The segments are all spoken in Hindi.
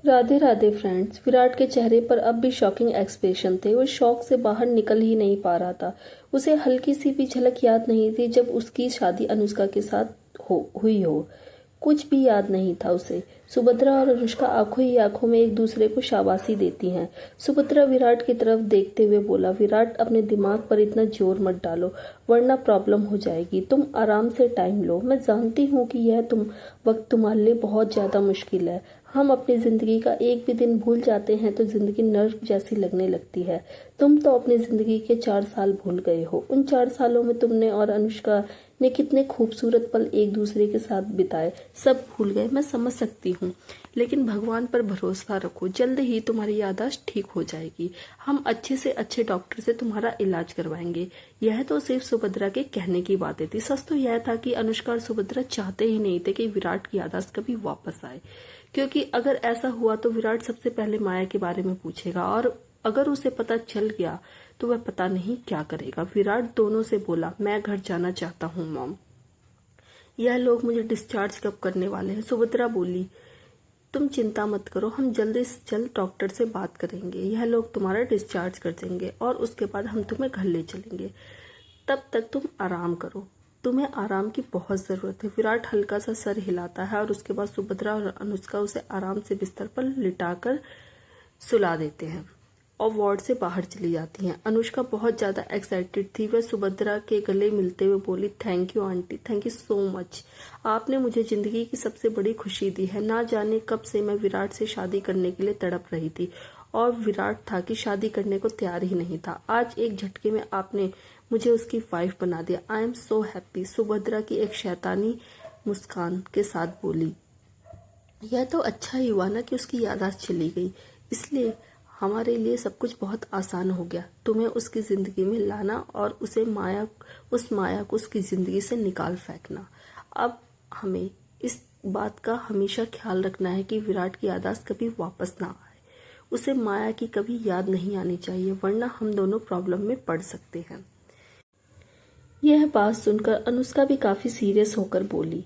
राधे राधे फ्रेंड्स। विराट के चेहरे पर अब भी शॉकिंग एक्सप्रेशन थे। वो शॉक से बाहर निकल ही नहीं पा रहा था। उसे हल्की सी भी झलक याद नहीं थी जब उसकी शादी अनुष्का के साथ हुई हो। कुछ भी याद नहीं था उसे। सुभद्रा और अनुष्का आंखों ही आंखों में एक दूसरे को शाबाशी देती हैं। सुभद्रा विराट की तरफ देखते हुए बोला, विराट अपने दिमाग पर इतना जोर मत डालो वरना प्रॉब्लम हो जाएगी। तुम आराम से टाइम लो। मैं जानती हूँ कि यह वक्त तुम्हारे लिए बहुत ज्यादा मुश्किल है। हम अपनी जिंदगी का एक भी दिन भूल जाते हैं तो जिंदगी नर्क जैसी लगने लगती है। तुम तो अपनी जिंदगी के 4 साल भूल गए हो। उन 4 सालों में तुमने और अनुष्का ने कितने खूबसूरत पल एक दूसरे के साथ बिताए, सब भूल गए। मैं समझ सकती हूँ, लेकिन भगवान पर भरोसा रखो, जल्द ही तुम्हारी याददाश्त ठीक हो जाएगी। हम अच्छे से अच्छे डॉक्टर से तुम्हारा इलाज करवाएंगे। यह तो सिर्फ सुभद्रा के कहने की बातें थी। सच तो यह था कि अनुष्का और सुभद्रा चाहते ही नहीं थे कि विराट की याददाश्त कभी वापस आए, क्योंकि अगर ऐसा हुआ तो विराट सबसे पहले माया के बारे में पूछेगा और अगर उसे पता चल गया तो वह पता नहीं क्या करेगा। विराट दोनों से बोला, मैं घर जाना चाहता हूँ मॉम। यह लोग मुझे डिस्चार्ज कब करने वाले हैं? सुभद्रा बोली, तुम चिंता मत करो, हम जल्दी से जल्द डॉक्टर से बात करेंगे। यह लोग तुम्हारा डिस्चार्ज कर देंगे और उसके बाद हम तुम्हें घर ले चलेंगे। तब तक तुम आराम करो, तुम्हें आराम की बहुत जरूरत है। विराट हल्का सा सर हिलाता है और उसके बाद सुभद्रा और अनुष्का उसे आराम से बिस्तर पर लिटाकर सुला देते हैं और वार्ड से बाहर चली जाती हैं। अनुष्का बहुत ज्यादा एक्साइटेड थी। वह सुभद्रा के गले मिलते हुए बोली, thank you aunty, thank you so much. आपने मुझे जिंदगी की सबसे बड़ी खुशी दी है। ना जाने कब से मैं विराट से शादी करने के लिए तड़प रही थी और विराट था कि शादी करने को तैयार ही नहीं था। आज एक झटके में आपने मुझे उसकी वाइफ बना दिया। आई एम सो हैप्पी। सुभद्रा की एक शैतानी मुस्कान के साथ बोली, यह तो अच्छा ही हुआ ना कि उसकी याददाश्त चली गई, इसलिए हमारे लिए सब कुछ बहुत आसान हो गया। तुम्हें उसकी जिंदगी में लाना और उस माया को उसकी जिंदगी से निकाल फेंकना। अब हमें इस बात का हमेशा ख्याल रखना है कि विराट की याददाश्त कभी वापस ना आए। उसे माया की कभी याद नहीं आनी चाहिए, वरना हम दोनों प्रॉब्लम में पड़ सकते हैं। यह बात सुनकर अनुष्का भी काफी सीरियस होकर बोली,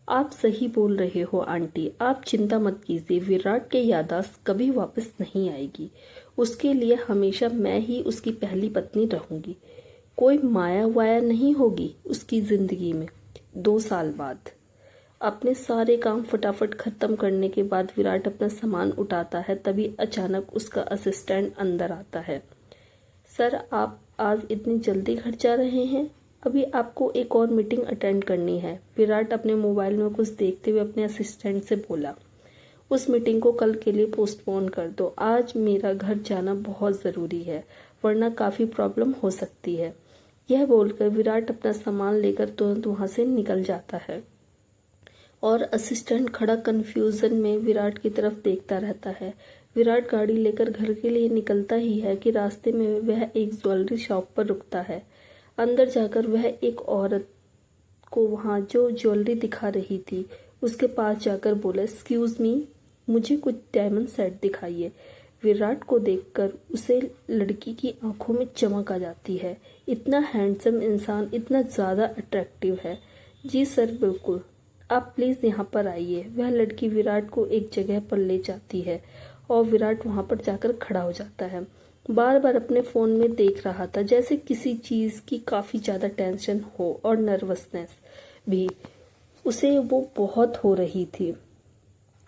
आप सही बोल रहे हो आंटी, आप चिंता मत कीजिए। विराट के याददाश्त कभी वापस नहीं आएगी। उसके लिए हमेशा मैं ही उसकी पहली पत्नी रहूंगी। कोई माया वाया नहीं होगी उसकी जिंदगी में। 2 साल बाद अपने सारे काम फटाफट खत्म करने के बाद विराट अपना सामान उठाता है, तभी अचानक उसका असिस्टेंट अंदर आता है। सर, आप आज इतनी जल्दी घर जा रहे हैं? अभी आपको एक और मीटिंग अटेंड करनी है। विराट अपने मोबाइल में कुछ देखते हुए अपने असिस्टेंट से बोला, उस मीटिंग को कल के लिए पोस्टपोन कर दो। आज मेरा घर जाना बहुत जरूरी है, वरना काफी प्रॉब्लम हो सकती है। यह बोलकर विराट अपना सामान लेकर तुरंत वहां से निकल जाता है और असिस्टेंट खड़ा कंफ्यूजन में विराट की तरफ देखता रहता है। विराट गाड़ी लेकर घर के लिए निकलता ही है कि रास्ते में वह एक ज्वेलरी शॉप पर रुकता है। अंदर जाकर वह एक औरत को वहां जो ज्वेलरी दिखा रही थी उसके पास जाकर बोला, एक्सक्यूज मी, मुझे कुछ डायमंड सेट दिखाइए। विराट को देखकर उसे लड़की की आंखों में चमक आ जाती है। इतना हैंडसम इंसान इतना ज्यादा अट्रैक्टिव है। जी सर, बिल्कुल, आप प्लीज यहाँ पर आइए। वह लड़की विराट को एक जगह पर ले जाती है और विराट वहां पर जाकर खड़ा हो जाता है। बार बार अपने फोन में देख रहा था, जैसे किसी चीज की काफी ज्यादा टेंशन हो और नर्वसनेस भी उसे वो बहुत हो रही थी।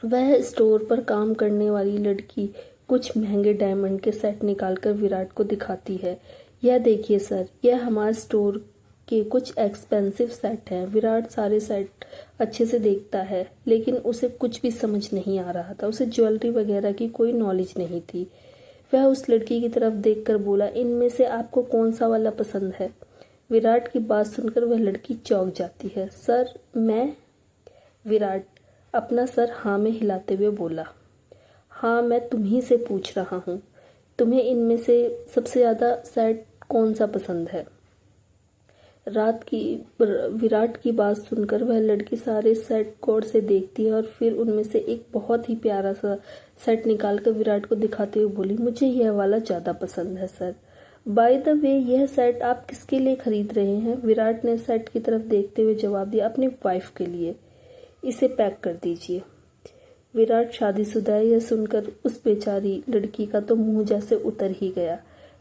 वह स्टोर पर काम करने वाली लड़की कुछ महंगे डायमंड के सेट निकालकर विराट को दिखाती है। यह देखिए सर, यह हमारे स्टोर के कुछ एक्सपेंसिव सेट हैं। विराट सारे सेट अच्छे से देखता है, लेकिन उसे कुछ भी समझ नहीं आ रहा था। उसे ज्वेलरी वगैरह की कोई नॉलेज नहीं थी। वह उस लड़की की तरफ देखकर बोला, इनमें से आपको कौन सा वाला पसंद है? विराट की बात सुनकर वह लड़की चौंक जाती है। सर, मैं? विराट अपना सर हाँ में हिलाते हुए बोला, हाँ, मैं तुम्ही से पूछ रहा हूँ। तुम्हें इनमें से सबसे ज्यादा सेट कौन सा पसंद है? विराट की बात सुनकर वह लड़की सारे सेट गौर से देखती है और फिर उनमें से एक बहुत ही प्यारा सा सेट निकालकर विराट को दिखाते हुए बोली, मुझे यह वाला ज्यादा पसंद है सर। बाय द वे, यह सेट आप किसके लिए खरीद रहे हैं? विराट ने सेट की तरफ देखते हुए जवाब दिया, अपनी वाइफ के लिए। इसे पैक कर दीजिए। विराट शादीशुदा है यह सुनकर उस बेचारी लड़की का तो मुंह जैसे उतर ही गया।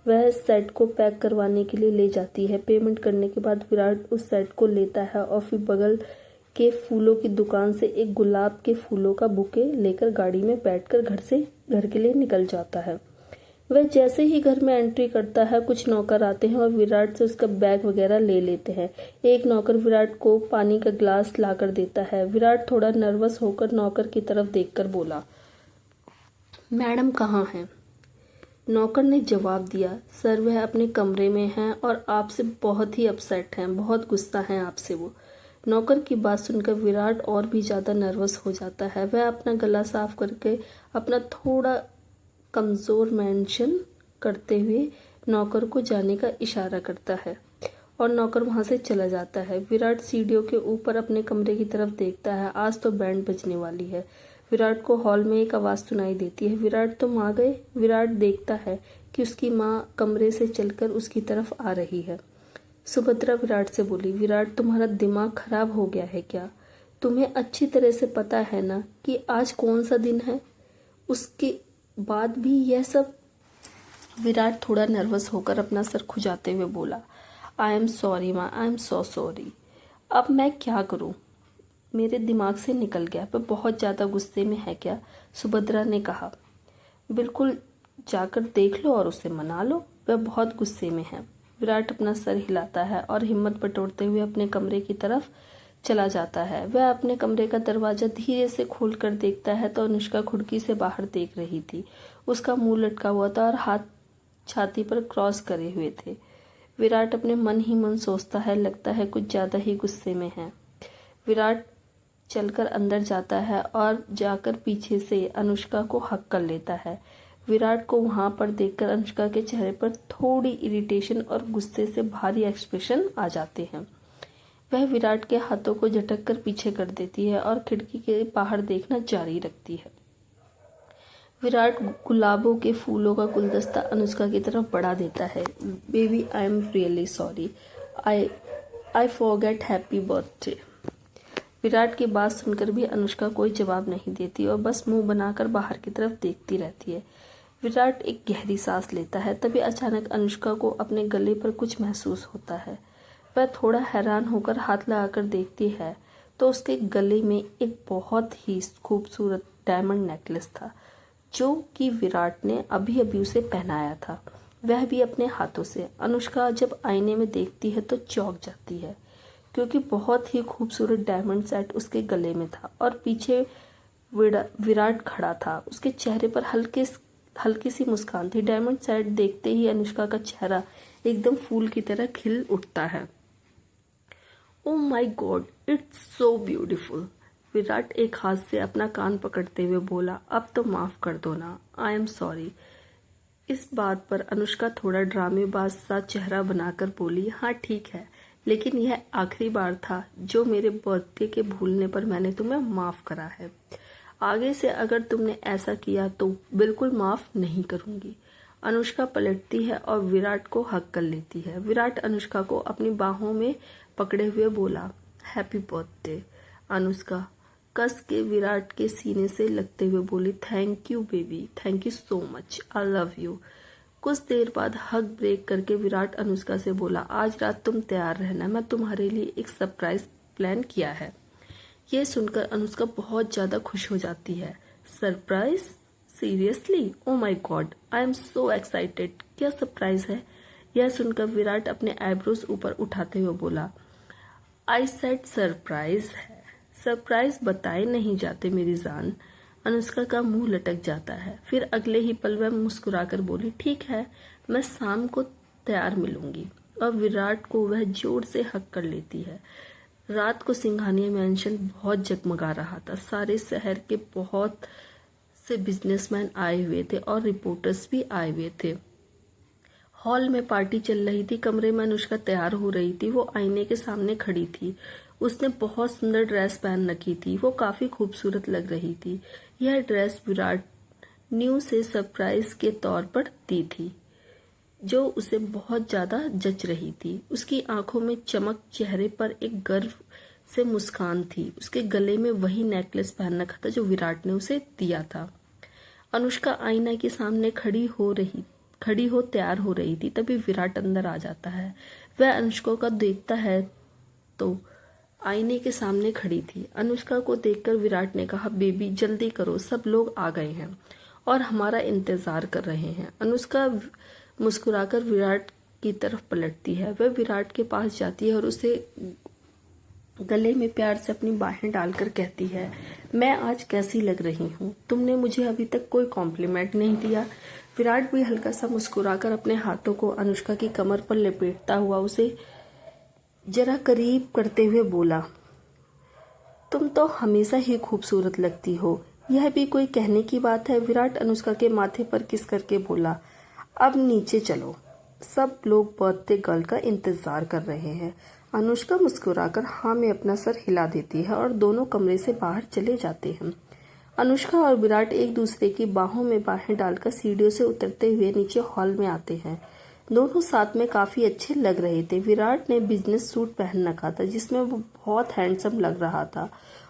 वह सेट को पैक करवाने के लिए ले जाती है। पेमेंट करने के बाद विराट उस सेट को लेता है और फिर बगल के फूलों की दुकान से एक गुलाब के फूलों का बुके लेकर गाड़ी में बैठकर घर के लिए निकल जाता है। वह जैसे ही घर में एंट्री करता है कुछ नौकर आते हैं और विराट से उसका बैग वगैरह ले लेते हैं। एक नौकर विराट को पानी का ग्लास लाकर देता है। विराट थोड़ा नर्वस होकर नौकर की तरफ देखकर बोला, मैडम कहाँ हैं? नौकर ने जवाब दिया, सर वह अपने कमरे में हैं और आपसे बहुत ही अपसेट हैं, बहुत गुस्सा हैं आपसे वो। नौकर की बात सुनकर विराट और भी ज़्यादा नर्वस हो जाता है। वह अपना गला साफ करके अपना थोड़ा कमज़ोर मेंशन करते हुए नौकर को जाने का इशारा करता है और नौकर वहां से चला जाता है। विराट सीढ़ियों के ऊपर अपने कमरे की तरफ देखता है। आज तो बैंड बजने वाली है। विराट को हॉल में एक आवाज़ सुनाई देती है, विराट तुम आ गए? विराट देखता है कि उसकी माँ कमरे से चलकर उसकी तरफ आ रही है। सुभद्रा विराट से बोली, विराट तुम्हारा दिमाग खराब हो गया है क्या? तुम्हें अच्छी तरह से पता है ना कि आज कौन सा दिन है? उसके बाद भी यह सब? विराट थोड़ा नर्वस होकर अपना सर खुजाते हुए बोला, आई एम सॉरी माँ, आई एम सो सॉरी। अब मैं क्या करूँ, मेरे दिमाग से निकल गया। वह बहुत ज़्यादा गुस्से में है क्या? सुभद्रा ने कहा, बिल्कुल जाकर देख लो और उसे मना लो, वह बहुत गुस्से में है। विराट अपना सर हिलाता है और हिम्मत बटोरते हुए अपने कमरे की तरफ चला जाता है। वह अपने कमरे का दरवाजा धीरे से खोलकर देखता है तो अनुष्का खिड़की से बाहर देख रही थी। उसका मुंह लटका हुआ था और हाथ छाती पर क्रॉस करे हुए थे। विराट अपने मन ही मन सोचता है, लगता है कुछ ज्यादा ही गुस्से में है। विराट चलकर अंदर जाता है और जाकर पीछे से अनुष्का को हक कर लेता है। विराट को वहां पर देखकर अनुष्का के चेहरे पर थोड़ी इरिटेशन और गुस्से से भारी एक्सप्रेशन आ जाते हैं। वह विराट के हाथों को झटक कर पीछे कर देती है और खिड़की के बाहर देखना जारी रखती है। विराट गुलाबों के फूलों का गुलदस्ता अनुष्का की तरफ बढ़ा देता है। Baby I am really sorry, I forget, happy birthday. Virat की बात सुनकर भी अनुष्का कोई जवाब नहीं देती और बस मुंह बनाकर बाहर की तरफ देखती रहती है। विराट एक गहरी सांस लेता है। तभी अचानक अनुष्का को अपने गले पर कुछ महसूस होता है। वह थोड़ा हैरान होकर हाथ लगाकर देखती है तो उसके गले में एक बहुत ही खूबसूरत डायमंड नेकलेस था जो कि विराट ने अभी अभी उसे पहनाया था, वह भी अपने हाथों से। अनुष्का जब आईने में देखती है तो चौंक जाती है क्योंकि बहुत ही खूबसूरत डायमंड सेट उसके गले में था और पीछे विराट खड़ा था। उसके चेहरे पर हल्की सी मुस्कान थी। डायमंड सेट देखते ही अनुष्का का चेहरा एकदम फूल की तरह खिल उठता है। Oh my God, it's so beautiful. Virat एक हाथ से अपना कान पकड़ते हुए बोला, अब तो माफ कर दो ना, आई एम सॉरी। इस बात पर अनुष्का थोड़ा ड्रामेबाज सा चेहरा बनाकर बोली, हाँ ठीक है, लेकिन यह आखिरी बार था जो मेरे बर्थडे के भूलने पर मैंने तुम्हें माफ करा है। आगे से अगर तुमने ऐसा किया तो बिल्कुल माफ नहीं करूंगी। अनुष्का पलटती है और विराट को हक कर लेती है। विराट अनुष्का को अपनी बाहों में पकड़े हुए बोला, हैप्पी बर्थडे। अनुष्का कस के विराट के सीने से लगते हुए बोली, thank you baby, thank you so much, I love you. कुछ देर बाद हग ब्रेक करके विराट अनुष्का से बोला, आज रात तुम तैयार रहना, मैं तुम्हारे लिए एक सरप्राइज प्लान किया है। यह सुनकर अनुष्का बहुत ज्यादा खुश हो जाती है। Surprise? Seriously? Oh my God, I am so excited. क्या सरप्राइज है? यह सुनकर विराट अपने आईब्रोज ऊपर उठाते हुए बोला, आई सेड सरप्राइज है। सरप्राइज बताए नहीं जाते मेरी जान। अनुष्का का मुंह लटक जाता है। फिर अगले ही पल वह मुस्कुराकर बोली, ठीक है, मैं शाम को तैयार मिलूंगी। और विराट को वह जोर से हक कर लेती है। रात को सिंघानिया मैंशन बहुत जगमगा रहा था। सारे शहर के बहुत से बिजनेसमैन आए हुए थे और रिपोर्टर्स भी आए हुए थे। हॉल में पार्टी चल रही थी। कमरे में अनुष्का तैयार हो रही थी। वो आईने के सामने खड़ी थी। उसने बहुत सुंदर ड्रेस पहन रखी थी। वो काफी खूबसूरत लग रही थी। यह ड्रेस विराट न्यू से सरप्राइज के तौर पर दी थी जो उसे बहुत ज्यादा जच रही थी। उसकी आंखों में चमक, चेहरे पर एक गर्व से मुस्कान थी। उसके गले में वही नेकलेस पहन रखा था जो विराट ने उसे दिया था। अनुष्का आईना के सामने खड़ी हो तैयार हो रही थी, तभी विराट अंदर आ जाता है। वह अनुष्का को देखता है तो आईने के सामने खड़ी थी। अनुष्का को देखकर विराट ने कहा, बेबी जल्दी करो, सब लोग आ गए हैं और हमारा इंतजार कर रहे हैं। अनुष्का मुस्कुराकर विराट की तरफ पलटती है। वह विराट के पास जाती है और उसे गले में प्यार से अपनी बाहें डालकर कहती है, मैं आज कैसी लग रही हूँ? तुमने मुझे अभी तक कोई कॉम्प्लीमेंट नहीं दिया। विराट भी हल्का सा मुस्कुराकर अपने हाथों को अनुष्का की कमर पर लपेटता हुआ उसे जरा करीब करते हुए बोला, तुम तो हमेशा ही खूबसूरत लगती हो, यह भी कोई कहने की बात है? विराट अनुष्का के माथे पर किस करके बोला, अब नीचे चलो, सब लोग बर्थडे गर्ल का इंतजार कर रहे हैं। अनुष्का मुस्कुराकर हाँ में अपना सर हिला देती है और दोनों कमरे से बाहर चले जाते हैं। अनुष्का और विराट एक दूसरे की बाहों में बाहें डालकर सीढ़ियों से उतरते हुए नीचे हॉल में आते हैं। दोनों साथ में काफी अच्छे लग रहे थे। विराट ने बिजनेस सूट पहन रखा था जिसमें वो बहुत हैंडसम लग रहा था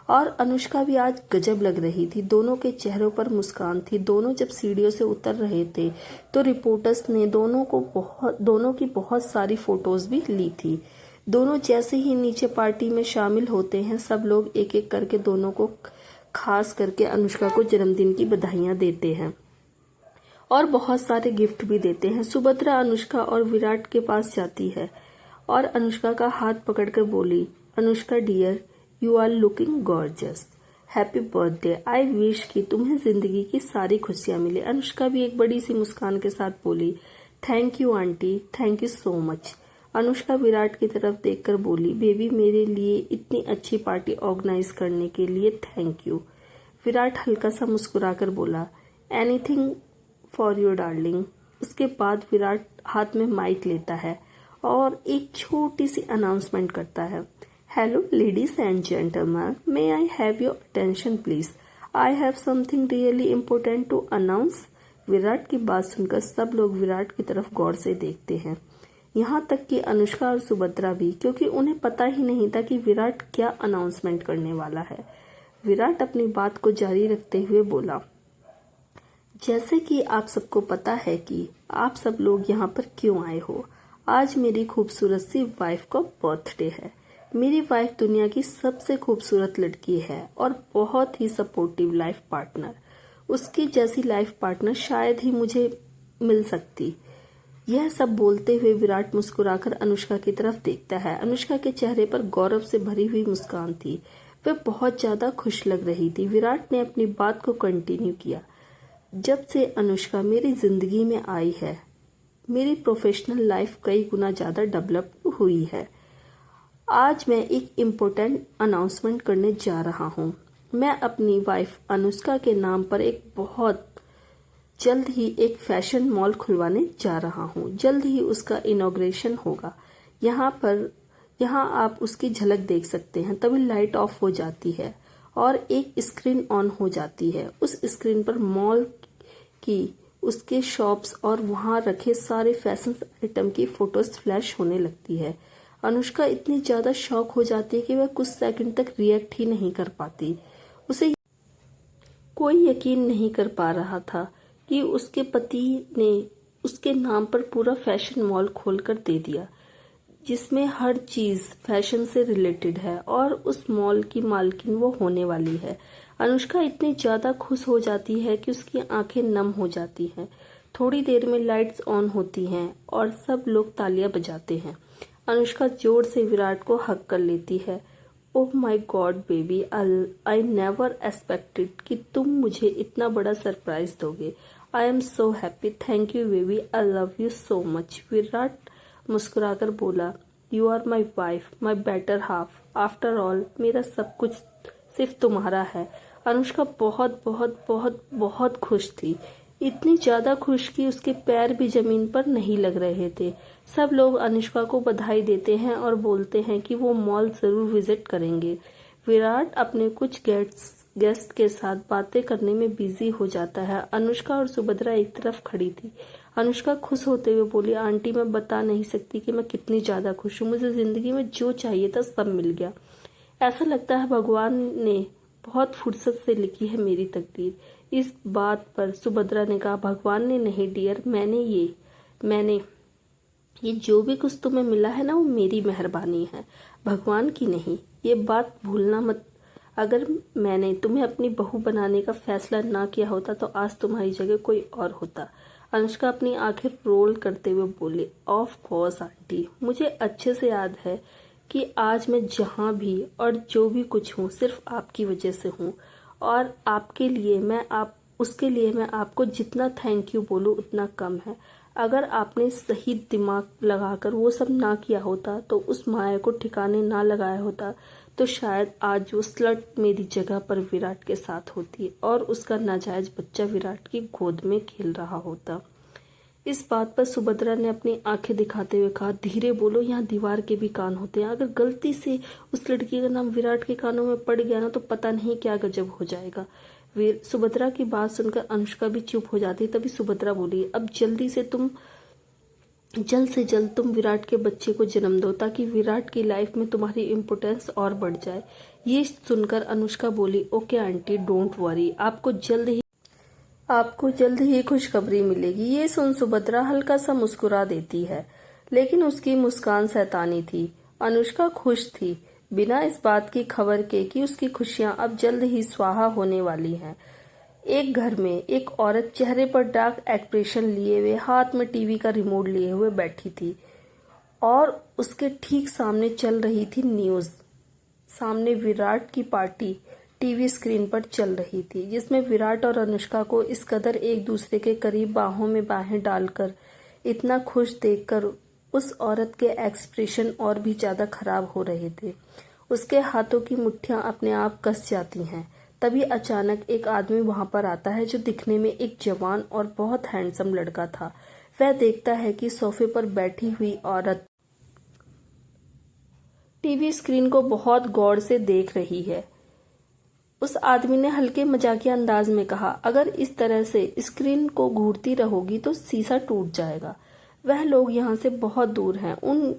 और अनुष्का भी आज गजब लग रही थी। दोनों के चेहरों पर मुस्कान थी। दोनों जब सीढ़ियों से उतर रहे थे तो रिपोर्टर्स ने दोनों की बहुत सारी फोटोज भी ली थी। दोनों जैसे ही नीचे पार्टी में शामिल होते हैं, सब लोग एक एक करके दोनों को, खास करके अनुष्का को जन्मदिन की बधाइयां देते हैं और बहुत सारे गिफ्ट भी देते हैं। सुभद्रा अनुष्का और विराट के पास जाती है और अनुष्का का हाथ पकड़कर बोली, Anushka dear, you are looking gorgeous, happy birthday, I wish कि तुम्हें जिंदगी की सारी खुशियां मिले। अनुष्का भी एक बड़ी सी मुस्कान के साथ बोली, thank you aunty, thank you so much. Anushka Virat की तरफ देखकर बोली, बेबी मेरे लिए इतनी अच्छी पार्टी ऑर्गेनाइज करने के लिए थैंक यू। विराट हल्का सा मुस्कुराकर बोला, एनीथिंग फॉर योर डार्लिंग। उसके बाद विराट हाथ में माइक लेता है और एक छोटी सी अनाउंसमेंट करता है, hello ladies and gentleman, may I have your attention please, I have something really important to announce. Virat की बात सुनकर सब लोग विराट की तरफ गौर से देखते हैं, यहाँ तक कि अनुष्का और सुभद्रा भी, क्योंकि उन्हें पता ही नहीं था कि विराट क्या अनाउंसमेंट करने वाला है। विराट अपनी बात को जारी रखते हुए बोला, जैसे कि आप सबको पता है कि आप सब लोग यहाँ पर क्यों आए हो। आज मेरी खूबसूरत सी वाइफ का बर्थडे है। मेरी वाइफ दुनिया की सबसे खूबसूरत लड़की है और बहुत ही सपोर्टिव लाइफ पार्टनर। उसकी जैसी लाइफ पार्टनर शायद ही मुझे मिल सकती। यह सब बोलते हुए विराट मुस्कुराकर अनुष्का की तरफ देखता है। अनुष्का के चेहरे पर गौरव से भरी हुई मुस्कान थी। वह बहुत ज्यादा खुश लग रही थी। विराट ने अपनी बात को कंटिन्यू किया, जब से अनुष्का मेरी जिंदगी में आई है, मेरी प्रोफेशनल लाइफ कई गुना ज्यादा डेवलप हुई है। आज मैं एक इम्पोर्टेंट अनाउंसमेंट करने जा रहा हूँ। मैं अपनी वाइफ अनुष्का के नाम पर बहुत जल्द ही एक फैशन मॉल खुलवाने जा रहा हूँ। जल्द ही उसका इनॉग्रेशन होगा। यहाँ आप उसकी झलक देख सकते हैं। तभी लाइट ऑफ हो जाती है और एक स्क्रीन ऑन हो जाती है। उस स्क्रीन पर मॉल की, उसके शॉप्स और वहां रखे सारे फैशन आइटम की फोटोज फ्लैश होने लगती है। अनुष्का इतनी ज्यादा शॉक हो जाती है कि वह कुछ सेकंड तक रिएक्ट ही नहीं कर पाती। उसे कोई यकीन नहीं कर पा रहा था कि उसके पति ने उसके नाम पर पूरा फैशन मॉल खोलकर दे दिया, जिसमें हर चीज फैशन से रिलेटेड है और उस मॉल की मालकिन वो होने वाली है। अनुष्का इतनी ज्यादा खुश हो जाती है कि उसकी आंखें नम हो जाती हैं। थोड़ी देर में लाइट्स ऑन होती हैं और सब लोग तालियां बजाते हैं। अनुष्का जोर से विराट को हग कर लेती है। Oh my God baby, I never expected कि तुम मुझे इतना बड़ा सरप्राइज दोगे। I am so happy, thank you baby, I love you so much. Virat मुस्कुराकर बोला, you are my wife, my better half, after all मेरा सब कुछ सिर्फ तुम्हारा है। अनुष्का बहुत बहुत बहुत बहुत खुश थी। इतनी ज्यादा खुश कि उसके पैर भी जमीन पर नहीं लग रहे थे। सब लोग अनुष्का को बधाई देते हैं और बोलते हैं कि वो मॉल जरूर विजिट करेंगे। विराट अपने कुछ गेस्ट के साथ बातें करने में बिजी हो जाता है। अनुष्का और सुभद्रा एक तरफ खड़ी थी। अनुष्का खुश होते हुए बोली, आंटी मैं बता नहीं सकती कि मैं कितनी ज्यादा खुश हूँ। मुझे जिंदगी में जो चाहिए था सब मिल गया। ऐसा लगता है भगवान ने बहुत फुर्सत से लिखी है मेरी तकदीर। इस बात पर सुभद्रा ने कहा, भगवान ने नहीं डियर, मैंने ये जो भी कुछ तुम्हें मिला है ना, वो मेरी मेहरबानी है, भगवान की नहीं। ये बात भूलना मत। अगर मैंने तुम्हें अपनी बहू बनाने का फैसला ना किया होता तो आज तुम्हारी जगह कोई और होता। अनुष्का अपनी आंखें रोल करते हुए बोली, ऑफ कोर्स आंटी, मुझे अच्छे से याद है कि आज मैं जहाँ भी और जो भी कुछ हूँ सिर्फ आपकी वजह से हूँ, और उसके लिए मैं आपको जितना थैंक यू बोलूँ उतना कम है। अगर आपने सही दिमाग लगाकर वो सब ना किया होता, तो उस माया को ठिकाने ना लगाया होता, तो शायद आज वो स्लट मेरी जगह पर विराट के साथ होती और उसका नाजायज बच्चा विराट की गोद में खेल रहा होता। इस बात पर सुभद्रा ने अपनी आंखें दिखाते हुए कहा, धीरे बोलो, यहाँ दीवार के भी कान होते हैं। अगर गलती से उस लड़की का नाम विराट के कानों में पड़ गया ना, तो पता नहीं क्या गजब हो जाएगा। सुभद्रा की बात सुनकर अनुष्का भी चुप हो जाती। तभी सुभद्रा बोली, अब जल्द से जल्द तुम विराट के बच्चे को जन्म दो, ताकि विराट की लाइफ में तुम्हारी इम्पोर्टेंस और बढ़ जाए। ये सुनकर अनुष्का बोली, ओके आंटी, डोंट वरी, आपको जल्द ही खुशखबरी मिलेगी। ये सुन सुभद्रा हल्का सा मुस्कुरा देती है, लेकिन उसकी मुस्कान शैतानी थी। अनुष्का खुश थी, बिना इस बात की खबर के कि उसकी खुशियां अब जल्द ही स्वाहा होने वाली हैं। एक घर में एक औरत चेहरे पर डार्क एक्सप्रेशन लिए हुए, हाथ में टीवी का रिमोट लिए हुए बैठी थी, और उसके ठीक सामने चल रही थी न्यूज़। सामने विराट की पार्टी टीवी स्क्रीन पर चल रही थी, जिसमें विराट और अनुष्का को इस कदर एक दूसरे के करीब बाहों में बाहें डालकर इतना खुश देखकर उस औरत के एक्सप्रेशन और भी ज्यादा खराब हो रहे थे। उसके हाथों की मुट्ठियां अपने आप कस जाती हैं। तभी अचानक एक आदमी वहां पर आता है, जो दिखने में एक जवान और बहुत हैंडसम लड़का था। वह देखता है कि सोफे पर बैठी हुई औरत टीवी स्क्रीन को बहुत गौर से देख रही है। उस आदमी ने हल्के मजाकिया अंदाज में कहा, अगर इस तरह से स्क्रीन को घूरती रहोगी तो शीशा टूट जाएगा। वह लोग यहाँ से बहुत दूर हैं, उन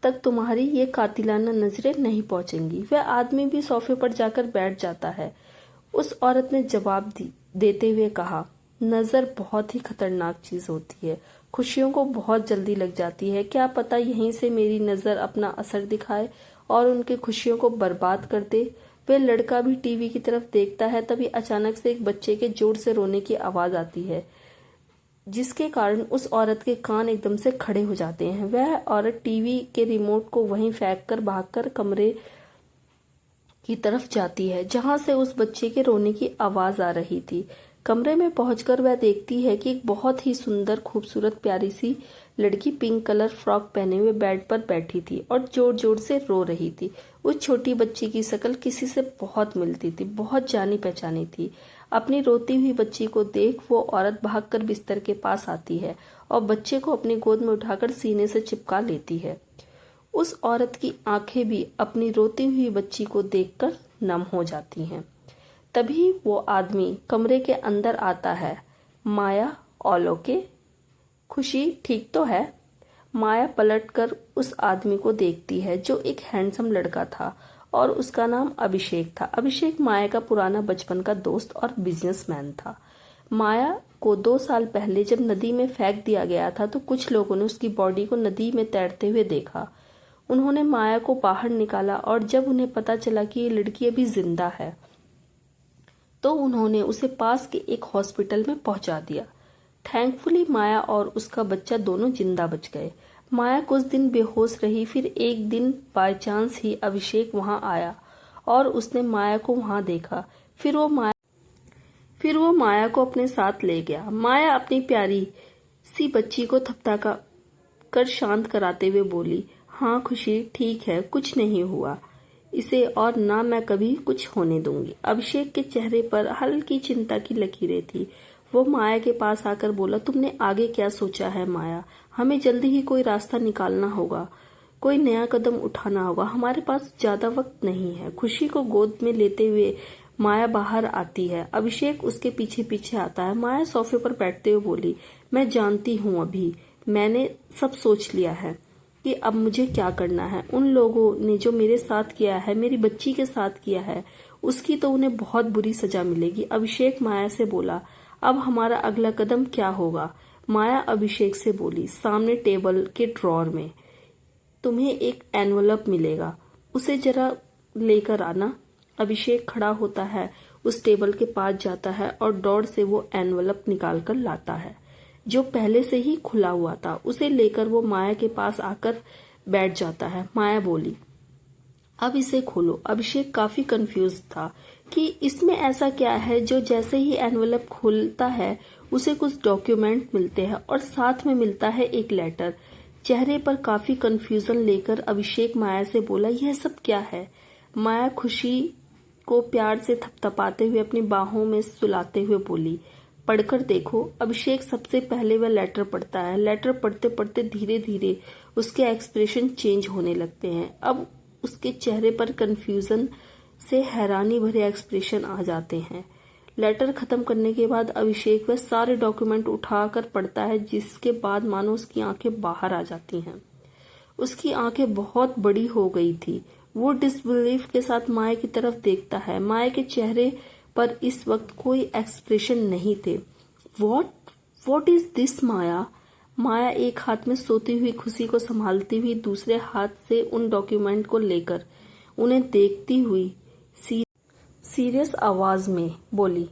तक तुम्हारी ये कातिलाना नजरें नहीं पहुंचेंगी। वह आदमी भी सोफे पर जाकर बैठ जाता है। उस औरत ने जवाब देते हुए कहा, नजर बहुत ही खतरनाक चीज होती है, खुशियों को बहुत जल्दी लग जाती है। क्या पता यहीं से मेरी नजर अपना असर दिखाए और उनकी खुशियों को बर्बाद कर दे। वह लड़का भी टीवी की तरफ देखता है। तभी अचानक से एक बच्चे के जोर से रोने की आवाज आती है, जिसके कारण उस औरत के कान एकदम से खड़े हो जाते हैं। वह औरत टीवी के रिमोट को वहीं फेंक कर भागकर कमरे की तरफ जाती है, जहां से उस बच्चे के रोने की आवाज आ रही थी। कमरे में पहुंचकर वह देखती है कि एक बहुत ही सुंदर, खूबसूरत, प्यारी सी लड़की पिंक कलर फ्रॉक पहने हुए बेड पर बैठी थी और जोर जोर से रो रही थी। उस छोटी बच्ची की शक्ल किसी से बहुत मिलती थी, बहुत जानी पहचानी थी। अपनी रोती हुई बच्ची को देख वो औरत भागकर बिस्तर के पास आती है और बच्चे को अपनी गोद में उठाकर सीने से चिपका लेती है। उस औरत की आंखें भी अपनी रोती हुई बच्ची को देखकर नम हो जाती हैं। तभी वो आदमी कमरे के अंदर आता है। माया, ओलोके, खुशी ठीक तो है? माया पलटकर उस आदमी को देखती है, जो एक हैंडसम लड़का था और उसका नाम अभिषेक था। अभिषेक माया का पुराना बचपन का दोस्त और बिजनेसमैन था। माया को 2 साल पहले जब नदी में फेंक दिया गया था, तो कुछ लोगों ने उसकी बॉडी को नदी में तैरते हुए देखा। उन्होंने माया को बाहर निकाला और जब उन्हें पता चला कि ये लड़की अभी जिंदा है, तो उन्होंने उसे पास के एक हॉस्पिटल में पहुंचा दिया। थैंकफुली माया और उसका बच्चा दोनों जिंदा बच गए। माया कुछ दिन बेहोश रही, फिर एक दिन बाय चांस ही अभिषेक वहां आया और उसने माया को वहां देखा। फिर वो माया को अपने साथ ले गया। माया अपनी प्यारी सी बच्ची को थपथपा कर शांत कराते हुए बोली, हाँ खुशी ठीक है, कुछ नहीं हुआ इसे, और ना मैं कभी कुछ होने दूंगी। अभिषेक के चेहरे पर हल्की चिंता की लकीरें थी। वो माया के पास आकर बोला, तुमने आगे क्या सोचा है माया? हमें जल्दी ही कोई रास्ता निकालना होगा, कोई नया कदम उठाना होगा, हमारे पास ज्यादा वक्त नहीं है। खुशी को गोद में लेते हुए माया बाहर आती है। अभिषेक उसके पीछे पीछे आता है। माया सोफे पर बैठते हुए बोली, मैं जानती हूँ, अभी मैंने सब सोच लिया है। कि अब मुझे क्या करना है। उन लोगों ने जो मेरे साथ किया है, मेरी बच्ची के साथ किया है, उसकी तो उन्हें बहुत बुरी सजा मिलेगी। अभिषेक माया से बोला, अब हमारा अगला कदम क्या होगा। माया अभिषेक से बोली, सामने टेबल के ड्रॉर में तुम्हें एक एनवलप मिलेगा, उसे जरा लेकर आना। अभिषेक खड़ा होता है, उस टेबल के पास जाता है और ड्रॉर से वो एनवलप निकाल कर लाता है जो पहले से ही खुला हुआ था। उसे लेकर वो माया के पास आकर बैठ जाता है। माया बोली, अब इसे खोलो। अभिषेक काफी कंफ्यूज था कि इसमें ऐसा क्या है जो जैसे ही एनवलप खोलता है उसे कुछ डॉक्यूमेंट मिलते हैं और साथ में मिलता है एक लेटर। चेहरे पर काफी कंफ्यूजन लेकर अभिषेक माया से बोला, यह सब क्या है। माया खुशी को प्यार से थपथपाते हुए अपनी बाहों में सुलाते हुए बोली, पढ़कर देखो। अभिषेक सबसे पहले वह लेटर पढ़ता है। लेटर पढ़ते पढ़ते धीरे धीरे उसके एक्सप्रेशन चेंज होने लगते हैं। अब उसके चेहरे पर कंफ्यूजन से हैरानी भरे एक्सप्रेशन आ जाते हैं। लेटर खत्म करने के बाद अभिषेक वह सारे डॉक्यूमेंट उठाकर पढ़ता है, जिसके बाद मानो उसकी आंखें बाहर आ जाती हैं। उसकी आंखें बहुत बड़ी हो गई थी। वो डिसबिलीफ के साथ माया की तरफ देखता है। माया के चेहरे पर इस वक्त कोई एक्सप्रेशन नहीं थे। वॉट इज दिस माया। माया एक हाथ में सोती हुई खुशी को संभालती हुई दूसरे हाथ से उन डॉक्यूमेंट को लेकर उन्हें देखती हुई सीरियस आवाज में बोली,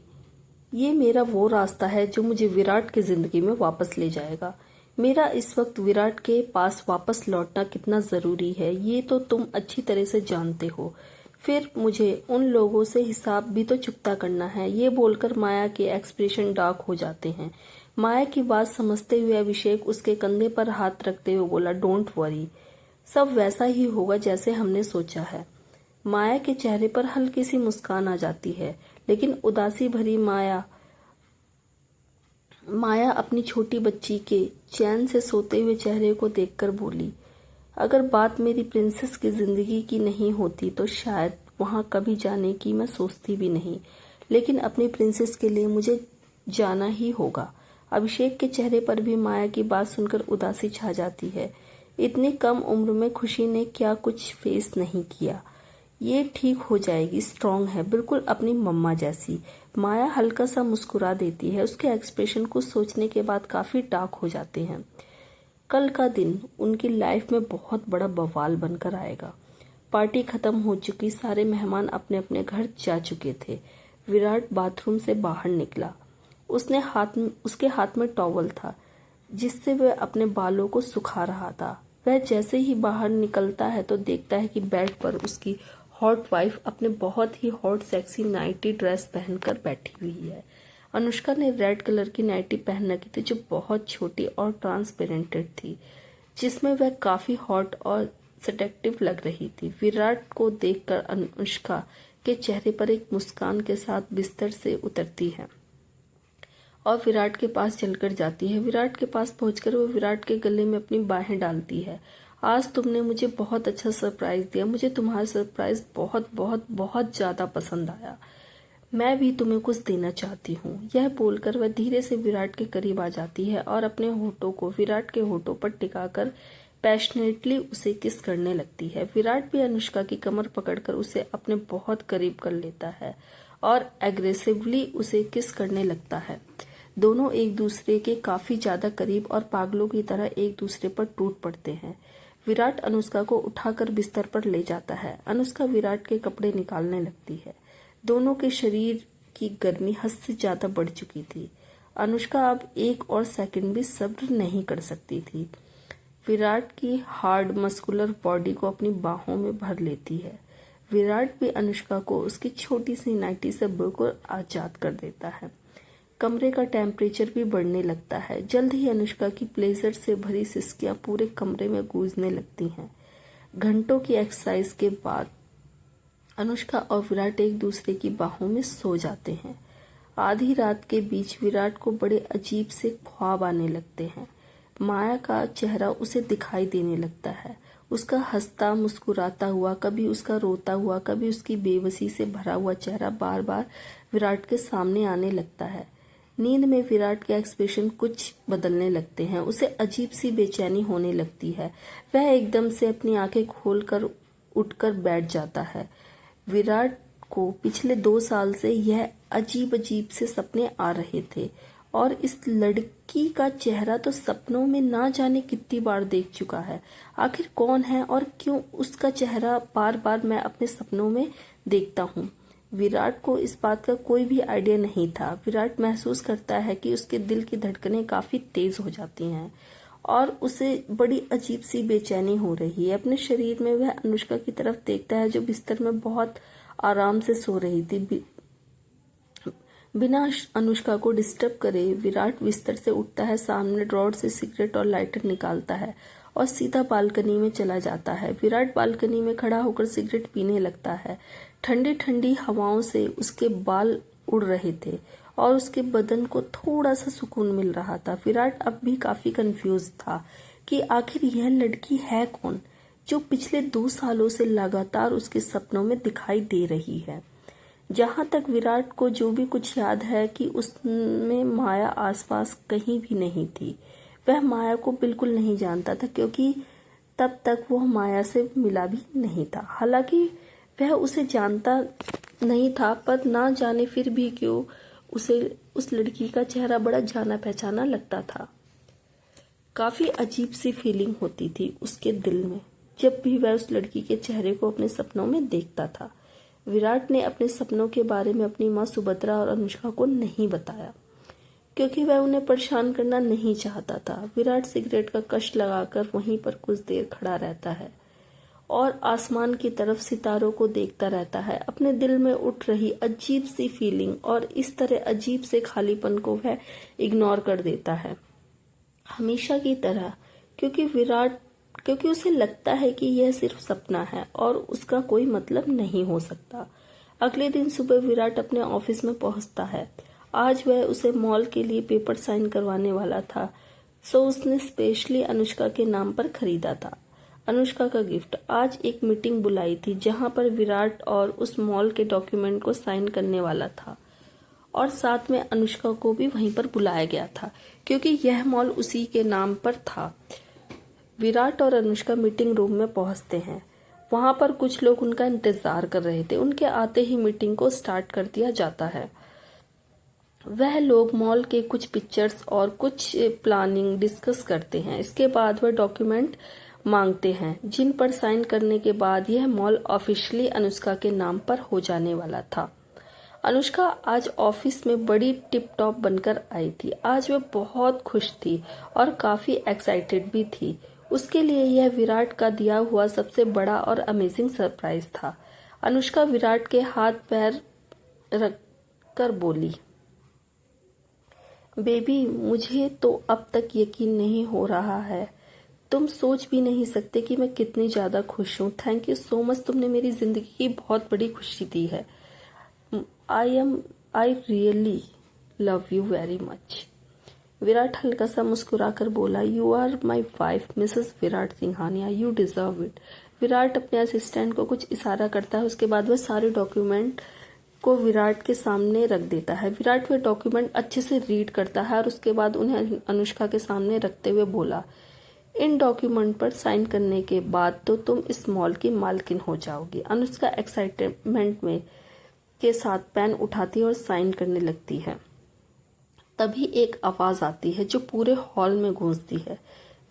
ये मेरा वो रास्ता है जो मुझे विराट की जिंदगी में वापस ले जाएगा। मेरा इस वक्त विराट के पास वापस लौटना कितना जरूरी है ये तो तुम अच्छी तरह से जानते हो। फिर मुझे उन लोगों से हिसाब भी तो चुकता करना है। ये बोलकर माया के एक्सप्रेशन डार्क हो जाते हैं। माया की बात समझते हुए अभिषेक उसके कंधे पर हाथ रखते हुए बोला, डोंट वरी, सब वैसा ही होगा जैसे हमने सोचा है। माया के चेहरे पर हल्की सी मुस्कान आ जाती है, लेकिन उदासी भरी माया अपनी छोटी बच्ची के चैन से सोते हुए चेहरे को देखकर बोली, अगर बात मेरी प्रिंसेस की जिंदगी की नहीं होती तो शायद वहां कभी जाने की मैं सोचती भी नहीं, लेकिन अपनी प्रिंसेस के लिए मुझे जाना ही होगा। अभिषेक के चेहरे पर भी माया की बात सुनकर उदासी छा जाती है। इतनी कम उम्र में खुशी ने क्या कुछ फेस नहीं किया। ये ठीक हो जाएगी, स्ट्रांग है, बिल्कुल अपनी मम्मा जैसी। माया हल्का सा मुस्कुरा देती है। उसके एक्सप्रेशन को सोचने के बाद काफी डार्क हो जाते हैं। कल का दिन उनकी लाइफ में बहुत बड़ा बवाल बनकर आएगा। पार्टी खत्म हो चुकी, सारे मेहमान अपने अपने घर जा चुके थे। विराट बाथरूम से बाहर निकला। उसके हाथ में टॉवल था जिससे वह अपने बालों को सुखा रहा था। वह जैसे ही बाहर निकलता है तो देखता है कि बेड पर उसकी हॉट वाइफ अपने बहुत ही हॉट सेक्सी नाइटी ड्रेस पहनकर बैठी हुई है। अनुष्का ने रेड कलर की नाइटी पहन रखी थी जो बहुत छोटी और ट्रांसपेरेंटेड थी, जिसमें वह काफी हॉट और सेडक्टिव लग रही थी। विराट को देखकर अनुष्का के चेहरे पर एक मुस्कान के साथ बिस्तर से उतरती है और विराट के पास चलकर जाती है। विराट के पास पहुंचकर वो विराट के गले में अपनी बाहें डालती है। आज तुमने मुझे बहुत अच्छा सरप्राइज दिया, मुझे तुम्हारा सरप्राइज बहुत बहुत बहुत ज्यादा पसंद आया। मैं भी तुम्हें कुछ देना चाहती हूँ। यह बोलकर वह धीरे से विराट के करीब आ जाती है और अपने होठों को विराट के होठों पर टिकाकर पैशनेटली उसे किस करने लगती है। विराट भी अनुष्का की कमर पकड़कर उसे अपने बहुत करीब कर लेता है और एग्रेसिवली उसे किस करने लगता है। दोनों एक दूसरे के काफी ज्यादा करीब और पागलों की तरह एक दूसरे पर टूट पड़ते हैं। विराट अनुष्का को उठाकर बिस्तर पर ले जाता है। अनुष्का विराट के कपड़े निकालने लगती है। दोनों के शरीर की गर्मी हद से ज्यादा बढ़ चुकी थी। अनुष्का अब एक और सेकंड भी सब्र नहीं कर सकती थी। विराट की हार्ड मस्कुलर बॉडी को अपनी बाहों में भर लेती है। विराट भी अनुष्का को उसकी छोटी सी नाइटी से बिल्कुल आजाद कर देता है। कमरे का टेम्परेचर भी बढ़ने लगता है। जल्द ही अनुष्का की प्लेजर से भरी सिसकियां पूरे कमरे में गूंजने लगती हैं। घंटों की एक्सरसाइज के बाद अनुष्का और विराट एक दूसरे की बाहों में सो जाते हैं। आधी रात के बीच विराट को बड़े अजीब से ख्वाब आने लगते हैं। माया का चेहरा उसे दिखाई देने लगता है। उसका हंसता मुस्कुराता हुआ, कभी उसका रोता हुआ, कभी उसकी बेबसी से भरा हुआ चेहरा बार बार विराट के सामने आने लगता है। नींद में विराट के एक्सप्रेशन कुछ बदलने लगते हैं। उसे अजीब सी बेचैनी होने लगती है। वह एकदम से अपनी आंखें खोलकर उठकर बैठ जाता है। विराट को पिछले 2 साल से यह अजीब अजीब से सपने आ रहे थे और इस लड़की का चेहरा तो सपनों में ना जाने कितनी बार देख चुका है। आखिर कौन है और क्यों उसका चेहरा बार बार मैं अपने सपनों में देखता हूँ। विराट को इस बात का कोई भी आइडिया नहीं था। विराट महसूस करता है कि उसके दिल की धड़कनें काफी तेज हो जाती हैं और उसे बड़ी अजीब सी बेचैनी हो रही है। अपने शरीर में वह अनुष्का की तरफ देखता है जो बिस्तर में बहुत आराम से सो रही थी। बिना अनुष्का को डिस्टर्ब करे विराट बिस्तर से उठता है, सामने ड्रॉर से सिगरेट और लाइटर निकालता है और सीधा बालकनी में चला जाता है। विराट बालकनी में खड़ा होकर सिगरेट पीने लगता है। ठंडी ठंडी हवाओं से उसके बाल उड़ रहे थे और उसके बदन को थोड़ा सा सुकून मिल रहा था। विराट अब भी काफी कंफ्यूज था कि आखिर यह लड़की है कौन जो पिछले 2 सालों से लगातार उसके सपनों में दिखाई दे रही है। जहां तक विराट को जो भी कुछ याद है कि उसमें माया आसपास कहीं भी नहीं थी। वह माया को बिल्कुल नहीं जानता था क्योंकि तब तक वह माया से मिला भी नहीं था। हालांकि वह उसे जानता नहीं था, पर ना जाने फिर भी क्यों उसे उस लड़की का चेहरा बड़ा जाना पहचाना लगता था। काफी अजीब सी फीलिंग होती थी उसके दिल में जब भी वह उस लड़की के चेहरे को अपने सपनों में देखता था। विराट ने अपने सपनों के बारे में अपनी माँ सुभद्रा और अनुष्का को नहीं बताया क्योंकि वह उन्हें परेशान करना नहीं चाहता था। विराट सिगरेट का कश लगाकर वहीं पर कुछ देर खड़ा रहता है और आसमान की तरफ सितारों को देखता रहता है। अपने दिल में उठ रही अजीब सी फीलिंग और इस तरह अजीब से खालीपन को वह इग्नोर कर देता है हमेशा की तरह, क्योंकि उसे लगता है कि यह सिर्फ सपना है और उसका कोई मतलब नहीं हो सकता। अगले दिन सुबह विराट अपने ऑफिस में पहुंचता है। आज वह उसे मॉल के लिए पेपर साइन करवाने वाला था, सो उसने स्पेशली अनुष्का के नाम पर खरीदा था। अनुष्का का गिफ्ट। आज एक मीटिंग बुलाई थी जहां पर विराट और उस मॉल के डॉक्यूमेंट को साइन करने वाला था और साथ में अनुष्का को भी वहीं पर बुलाया गया था क्योंकि यह मॉल उसी के नाम पर था। विराट और अनुष्का मीटिंग रूम में पहुंचते हैं। वहां पर कुछ लोग उनका इंतजार कर रहे थे। उनके आते ही मीटिंग को स्टार्ट कर दिया जाता है। वह लोग मॉल के कुछ पिक्चर्स और कुछ प्लानिंग डिस्कस करते हैं। इसके बाद वह डॉक्यूमेंट मांगते हैं जिन पर साइन करने के बाद यह मॉल ऑफिशियली अनुष्का के नाम पर हो जाने वाला था। अनुष्का आज ऑफिस में बड़ी टिप टॉप बनकर आई थी। आज वह बहुत खुश थी और काफी एक्साइटेड भी थी। उसके लिए यह विराट का दिया हुआ सबसे बड़ा और अमेजिंग सरप्राइज था। अनुष्का विराट के हाथ पैर रखकर बोली, बेबी, मुझे तो अब तक यकीन नहीं हो रहा है। तुम सोच भी नहीं सकते कि मैं कितनी ज्यादा खुश हूँ। थैंक यू सो मच, तुमने मेरी जिंदगी की बहुत बड़ी खुशी दी है। I really love you very much. Virat हल्का सा मुस्कुराकर बोला, you are my wife Mrs Virat Singhania, you deserve it. Virat अपने असिस्टेंट को कुछ इशारा करता है। उसके बाद वह सारे डॉक्यूमेंट को विराट के सामने रख देता है। विराट वह डॉक्यूमेंट अच्छे से रीड करता है और उसके बाद उन्हें अनुष्का के सामने रखते हुए बोला, इन डॉक्यूमेंट पर साइन करने के बाद तो तुम इस मॉल की मालकिन हो जाओगी। अनुष्का एक्साइटमेंट में के साथ पेन उठाती और साइन करने लगती है। तभी एक आवाज आती है जो पूरे हॉल में गूंजती है,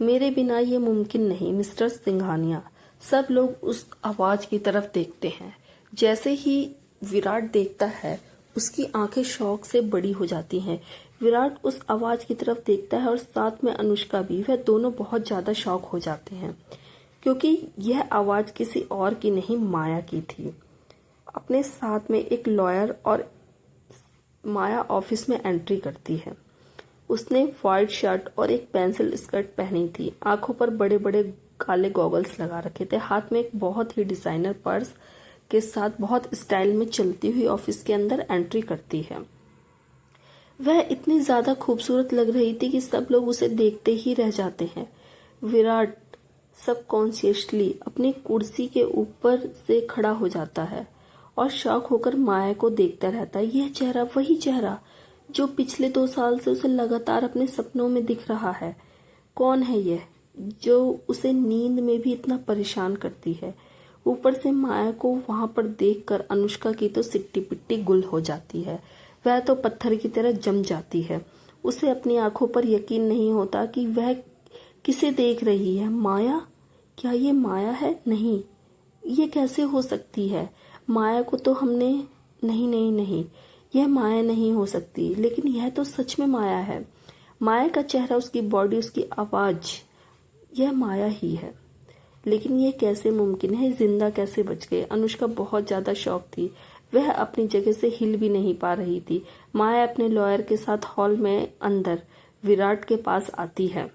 मेरे बिना ये मुमकिन नहीं मिस्टर सिंघानिया। सब लोग उस आवाज की तरफ देखते हैं। जैसे ही विराट देखता है उसकी आंखें शौक से बड़ी हो जाती हैं। विराट उस आवाज की तरफ देखता है और साथ में अनुष्का भी। वह दोनों बहुत ज्यादा शॉक हो जाते हैं क्योंकि यह आवाज किसी और की नहीं, माया की थी। अपने साथ में एक लॉयर और माया ऑफिस में एंट्री करती है। उसने व्हाइट शर्ट और एक पेंसिल स्कर्ट पहनी थी। आंखों पर बड़े बड़े काले गॉगल्स लगा रखे थे। हाथ में एक बहुत ही डिजाइनर पर्स के साथ बहुत स्टाइल में चलती हुई ऑफिस के अंदर एंट्री करती है। वह इतनी ज्यादा खूबसूरत लग रही थी कि सब लोग उसे देखते ही रह जाते हैं। विराट सबकॉन्शियसली अपनी कुर्सी के ऊपर से खड़ा हो जाता है और शॉक होकर माया को देखता रहता है। यह चेहरा वही चेहरा जो पिछले 2 साल से उसे लगातार अपने सपनों में दिख रहा है। कौन है यह जो उसे नींद में भी इतना परेशान करती है? ऊपर से माया को वहां पर देखकर अनुष्का की तो सिट्टी पिट्टी गुल हो जाती है। वह तो पत्थर की तरह जम जाती है। उसे अपनी आंखों पर यकीन नहीं होता कि वह किसे देख रही है। माया? क्या ये माया है? नहीं, ये कैसे हो सकती है? माया को तो हमने नहीं नहीं नहीं, यह माया नहीं हो सकती। लेकिन यह तो सच में माया है। माया का चेहरा, उसकी बॉडी, उसकी आवाज, यह माया ही है। लेकिन यह कैसे मुमकिन है? जिंदा कैसे बच गए? अनुष्का बहुत ज्यादा शॉक थी। वह अपनी जगह से हिल भी नहीं पा रही थी। माया अपने लॉयर के साथ हॉल में अंदर विराट के पास आती है।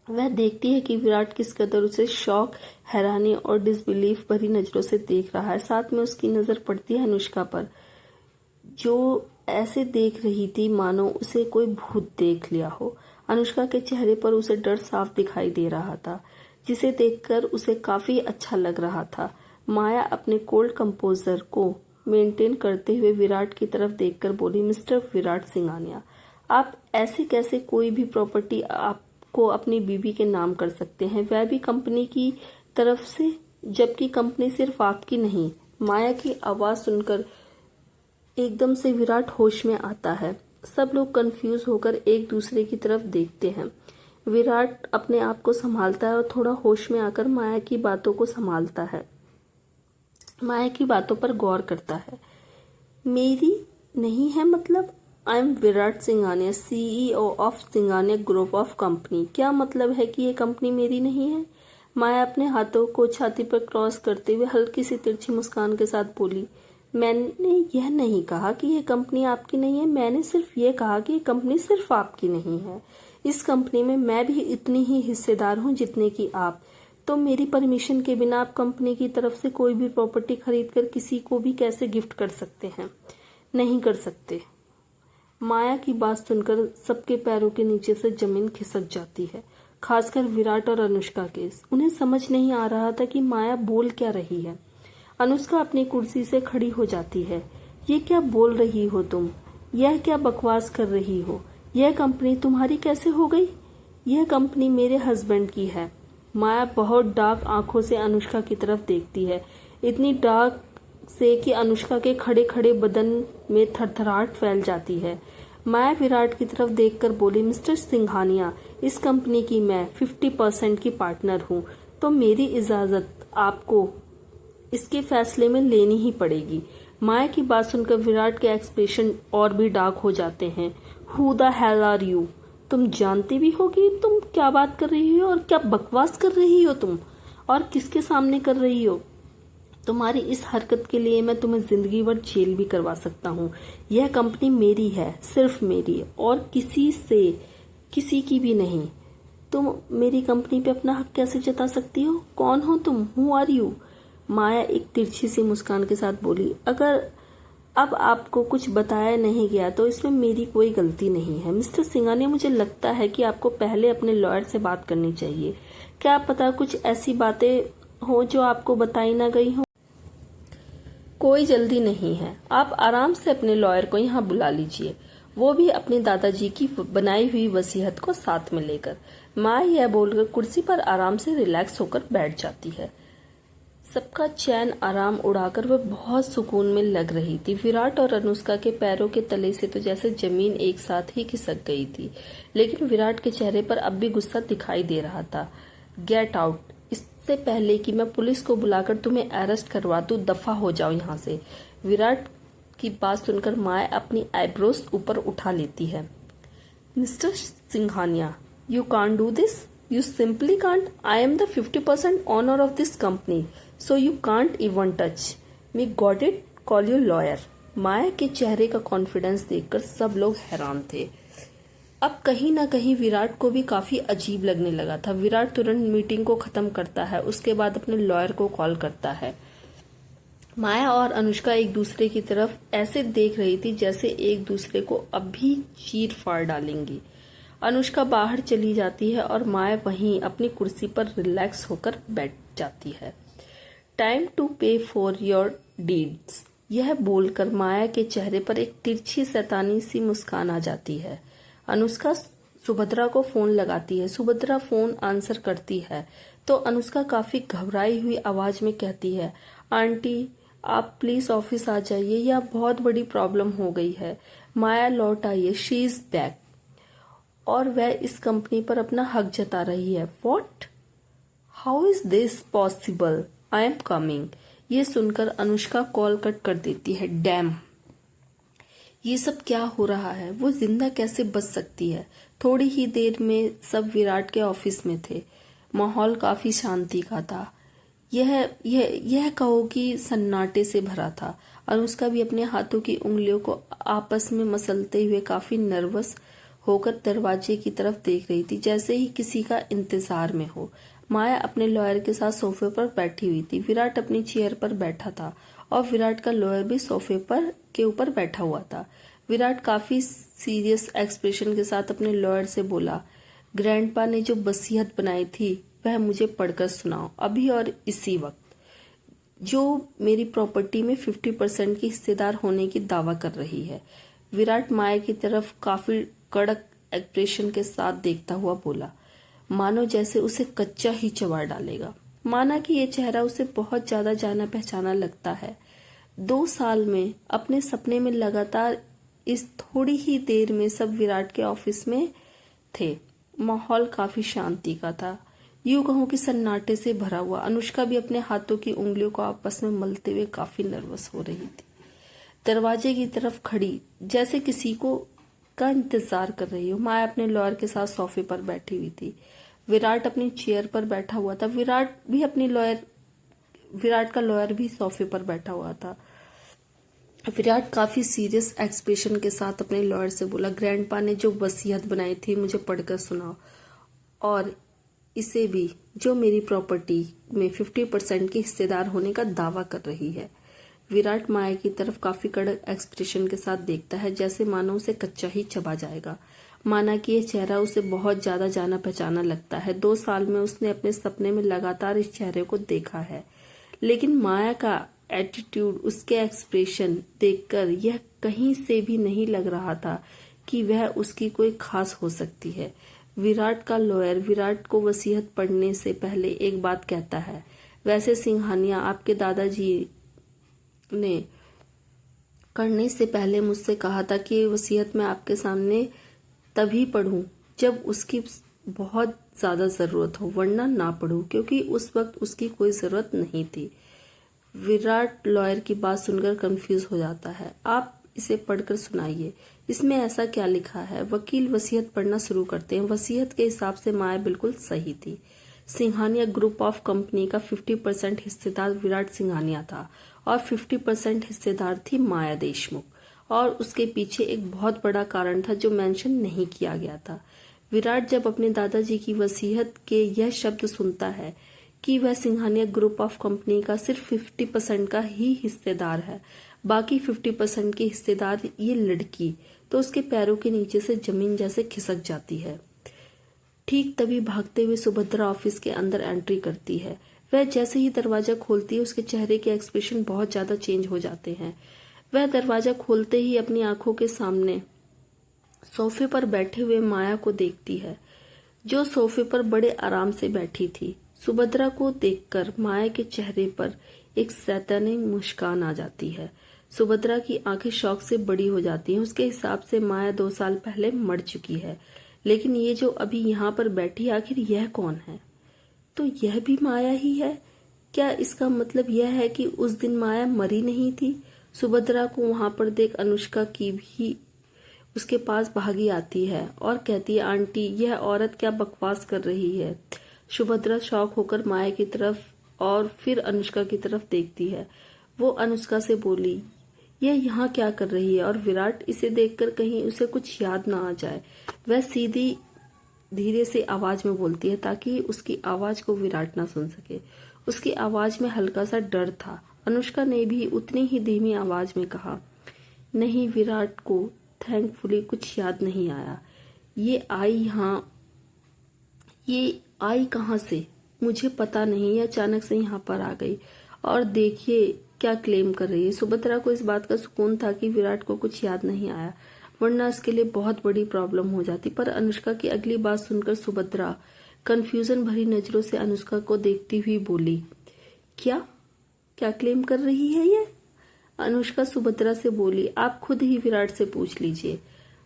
वह देखती है कि विराट किस कदर उसे शॉक, हैरानी और डिसबिलीफ भरी नजरों से देख रहा है। साथ में उसकी नजर पड़ती है अनुष्का पर, जो ऐसे देख रही थी मानो उसे कोई भूत देख लिया हो। अनुष्का के चेहरे पर उसे डर साफ दिखाई दे रहा था, जिसे देखकर उसे काफी अच्छा लग रहा था। माया अपने कोल्ड कंपोजर को मेंटेन करते हुए विराट की तरफ देखकर बोली, मिस्टर विराट सिंघानिया, आप ऐसे कैसे कोई भी प्रॉपर्टी आपको अपनी बीवी के नाम कर सकते हैं, वह भी कंपनी की तरफ से, जबकि कंपनी सिर्फ आपकी नहीं। माया की आवाज सुनकर एकदम से विराट होश में आता है। सब लोग कंफ्यूज होकर एक दूसरे की तरफ देखते हैं। विराट अपने आप को संभालता है और थोड़ा होश में आकर माया की बातों को संभालता है। माया की बातों पर गौर करता है। मेरी नहीं है मतलब? I am Virat Singhania, CEO of Singhania group of company. क्या मतलब है कि ये कंपनी मेरी नहीं है? माया अपने हाथों को छाती पर क्रॉस करते हुए हल्की सी तिरछी मुस्कान के साथ बोली, मैंने यह नहीं कहा कि यह कंपनी आपकी नहीं है। मैंने सिर्फ यह कहा कि यह कंपनी सिर्फ आपकी नहीं है। इस कंपनी में मैं भी इतनी ही हिस्सेदार हूं जितने की आप। तो मेरी परमिशन के बिना आप कंपनी की तरफ से कोई भी प्रॉपर्टी खरीद कर किसी को भी कैसे गिफ्ट कर सकते हैं? नहीं कर सकते। माया की बात सुनकर सबके पैरों के नीचे से जमीन खिसक जाती है, खासकर विराट और अनुष्का के। उन्हें समझ नहीं आ रहा था कि माया बोल क्या रही है। अनुष्का अपनी कुर्सी से खड़ी हो जाती है। ये क्या बोल रही हो तुम? यह क्या बकवास कर रही हो? यह कंपनी तुम्हारी कैसे हो गई? यह कंपनी मेरे हस्बैंड की है। माया बहुत डार्क आंखों से अनुष्का की तरफ देखती है, इतनी डार्क से कि अनुष्का के खड़े खड़े बदन में थरथराहट फैल जाती है। माया विराट की तरफ देखकर बोली, मिस्टर सिंघानिया, इस कंपनी की मैं 50% की पार्टनर हूँ, तो मेरी इजाजत आपको इसके फैसले में लेनी ही पड़ेगी। माया की बात सुनकर विराट के एक्सप्रेशन और भी डार्क हो जाते हैं। Who the hell are you? तुम जानती भी हो कि तुम क्या बात कर रही हो और क्या बकवास कर रही हो तुम, और किसके सामने कर रही हो? तुम्हारी इस हरकत के लिए मैं तुम्हें जिंदगी भर जेल भी करवा सकता हूँ। यह कंपनी मेरी है, सिर्फ मेरी, और किसी की भी नहीं। तुम मेरी कंपनी पे अपना हक कैसे जता सकती हो? कौन हो तुम? Who are you? माया एक तिरछी सी मुस्कान के साथ बोली, अगर अब आपको कुछ बताया नहीं गया तो इसमें मेरी कोई गलती नहीं है। मिस्टर सिंघानिया, मुझे लगता है कि आपको पहले अपने लॉयर से बात करनी चाहिए। क्या पता कुछ ऐसी बातें हो जो आपको बताई ना गई हो। कोई जल्दी नहीं है, आप आराम से अपने लॉयर को यहाँ बुला लीजिए, वो भी अपनी दादाजी की बनाई हुई वसीयत को साथ में लेकर। माया यह बोलकर कुर्सी पर आराम से रिलैक्स होकर बैठ जाती है। सबका चैन आराम उड़ाकर वह बहुत सुकून में लग रही थी। विराट और अनुष्का के पैरों के तले से तो जैसे जमीन एक साथ ही खिसक गई थी, लेकिन विराट के चेहरे पर अब भी गुस्सा दिखाई दे रहा था। गेट आउट, इससे पहले कि मैं पुलिस को बुलाकर तुम्हें अरेस्ट करवा दूं, दफा हो जाओ यहाँ से। विराट की बात सुनकर माया अपनी आईब्रोज ऊपर उठा लेती है। Mister Singhania, you can't do this, you simply can't. I am the 50% owner of this company, so you can't even touch me. Got it? Call your lawyer. माया के चेहरे का कॉन्फिडेंस देखकर सब लोग हैरान थे। अब कहीं ना कहीं विराट को भी काफी अजीब लगने लगा था। विराट तुरंत मीटिंग को खत्म करता है, उसके बाद अपने लॉयर को कॉल करता है। माया और अनुष्का एक दूसरे की तरफ ऐसे देख रही थी जैसे एक दूसरे को अभी चीर फाड़ डालेंगी। अनुष्का बाहर चली जाती है और माया वहीं अपनी कुर्सी पर रिलैक्स होकर बैठ जाती है। टाइम टू पे फॉर योर डीड्स। यह बोलकर माया के चेहरे पर एक तिरछी शैतानी सी मुस्कान आ जाती है। अनुष्का सुभद्रा को फोन लगाती है। सुभद्रा फोन आंसर करती है तो अनुष्का काफी घबराई हुई आवाज में कहती है, आंटी आप प्लीज ऑफिस आ जाइए, यह बहुत बड़ी प्रॉब्लम हो गई है। माया लौट आई है, शी इज बैक, और वह इस कंपनी पर अपना हक जता रही है। What, how is this possible, I am coming. ये सुनकर अनुष्का कॉल कट कर देती है। डैम, ये सब क्या हो रहा है, वो जिंदा कैसे बच सकती है। थोड़ी ही देर में सब विराट के ऑफिस में थे। माहौल काफी शांति का था। यह कहो कि सन्नाटे से भरा था। अनुष्का भी अपने हाथों की उंगलियों को आपस में मसलते हुए काफी नर्वस होकर दरवाजे की तरफ देख रही थी, जैसे ही किसी का इंतजार में हो। माया अपने लॉयर के साथ सोफे पर बैठी हुई थी। विराट अपनी चेयर पर बैठा था और विराट का लॉयर भी सोफे पर के ऊपर बैठा हुआ था। विराट काफी सीरियस एक्सप्रेशन के साथ अपने लॉयर से बोला, ग्रैंडपा ने जो वसीयत बनाई थी वह मुझे पढ़कर सुनाओ, अभी और इसी वक्त। जो मेरी प्रॉपर्टी में 50% की हिस्सेदार होने की दावा कर रही है। विराट माया की तरफ काफी कड़क एक्सप्रेशन के साथ देखता हुआ बोला, मानो जैसे उसे कच्चा ही चबा डालेगा। माना कि ये चेहरा उसे बहुत ज्यादा जाना पहचाना लगता है। 2 साल में अपने सपने में लगातार इस थोड़ी ही देर में सब विराट के ऑफिस में थे। माहौल काफी शांति का था, यूं कहूं कि सन्नाटे से भरा हुआ। अनुष्का भी अपने हाथों की उंगलियों को आपस में मलते हुए काफी नर्वस हो रही थी। दरवाजे की तरफ खड़ी जैसे किसी को का इंतजार कर रही हो। माया अपने लॉयर के साथ सोफे पर बैठी हुई थी। विराट अपनी चेयर पर बैठा हुआ था। विराट का लॉयर भी सोफे पर बैठा हुआ था। विराट काफी सीरियस एक्सप्रेशन के साथ अपने लॉयर से बोला, ग्रैंडपा ने जो वसीयत बनाई थी मुझे पढ़कर सुनाओ, और इसे भी जो मेरी प्रॉपर्टी में 50% की हिस्सेदार होने का दावा कर रही है। विराट माया की तरफ काफी कड़क एक्सप्रेशन के साथ देखता है, जैसे मानो उसे कच्चा ही चबा जाएगा। माना कि यह चेहरा उसे बहुत ज्यादा जाना पहचाना लगता है। 2 साल में उसने अपने सपने में लगातार इस चेहरे को देखा है, लेकिन माया का एटीट्यूड, उसके एक्सप्रेशन देखकर यह कहीं से भी नहीं लग रहा था कि वह उसकी कोई खास हो सकती है। विराट का लॉयर विराट को वसीयत पढ़ने से पहले एक बात कहता है, वैसे सिंघानिया आपके दादाजी ने करने से पहले मुझसे कहा था कि वसीयत मैं आपके सामने तभी पढ़ूं जब उसकी बहुत ज्यादा जरूरत हो, वरना ना पढ़ूं, क्योंकि उस वक्त उसकी कोई जरूरत नहीं थी। विराट लॉयर की बात सुनकर कंफ्यूज हो जाता है। आप इसे पढ़कर सुनाइए, इसमें ऐसा क्या लिखा है। वकील वसीयत पढ़ना शुरू करते हैं। वसीयत के हिसाब से माया बिल्कुल सही थी। सिंघानिया ग्रुप ऑफ कंपनी का 50% हिस्सेदार विराट सिंघानिया था और 50% हिस्सेदार थी माया देशमुख, और उसके पीछे एक बहुत बड़ा कारण था जो मेंशन नहीं किया गया था। विराट जब अपने दादाजी की वसीयत के यह शब्द सुनता है कि वह सिंघानिया ग्रुप ऑफ कंपनी का सिर्फ 50% का ही हिस्सेदार है, बाकी 50% की हिस्सेदार ये लड़की, तो उसके पैरों के नीचे से जमीन जैसे खिसक जाती है। ठीक तभी भागते हुए सुभद्रा ऑफिस के अंदर एंट्री करती है। वह जैसे ही दरवाजा खोलती है उसके चेहरे के एक्सप्रेशन बहुत ज्यादा चेंज हो जाते हैं। वह दरवाजा खोलते ही अपनी आंखों के सामने सोफे पर बैठे हुए माया को देखती है, जो सोफे पर बड़े आराम से बैठी थी। सुभद्रा को देखकर माया के चेहरे पर एक शैतानी मुस्कान आ जाती है। सुभद्रा की आंखें शौक से बड़ी हो जाती हैं। उसके हिसाब से माया 2 साल पहले मर चुकी है, लेकिन ये जो अभी यहाँ पर बैठी, आखिर यह कौन है? तो यह भी माया ही है क्या? इसका मतलब यह है कि उस दिन माया मरी नहीं थी। सुभद्रा को वहां पर देख अनुष्का की भी उसके पास भागी आती है और कहती है, आंटी यह औरत क्या बकवास कर रही है। सुभद्रा शॉक होकर माया की तरफ और फिर अनुष्का की तरफ देखती है। वो अनुष्का से बोली, यह यहाँ क्या कर रही है? और विराट इसे देखकर कहीं उसे कुछ याद ना आ जाए, वह सीधी धीरे से आवाज में बोलती है ताकि उसकी आवाज को विराट ना सुन सके। उसकी आवाज में हल्का सा डर था। अनुष्का ने भी उतनी ही धीमी आवाज में कहा, नहीं, विराट को थैंकफुली कुछ याद नहीं आया। ये आई कहाँ से मुझे पता नहीं, ये अचानक से यहाँ पर आ गई। और देखिए क्या क्लेम कर रही है। सुभद्रा को इस बात का सुकून था कि विराट को कुछ याद नहीं आया, वरना इसके लिए बहुत बड़ी प्रॉब्लम हो जाती। पर अनुष्का की अगली बात सुनकर सुभद्रा कंफ्यूजन भरी नजरों से अनुष्का को देखती हुई बोली, क्या क्या क्लेम कर रही है ये? अनुष्का सुभद्रा से बोली, आप खुद ही विराट से पूछ लीजिए।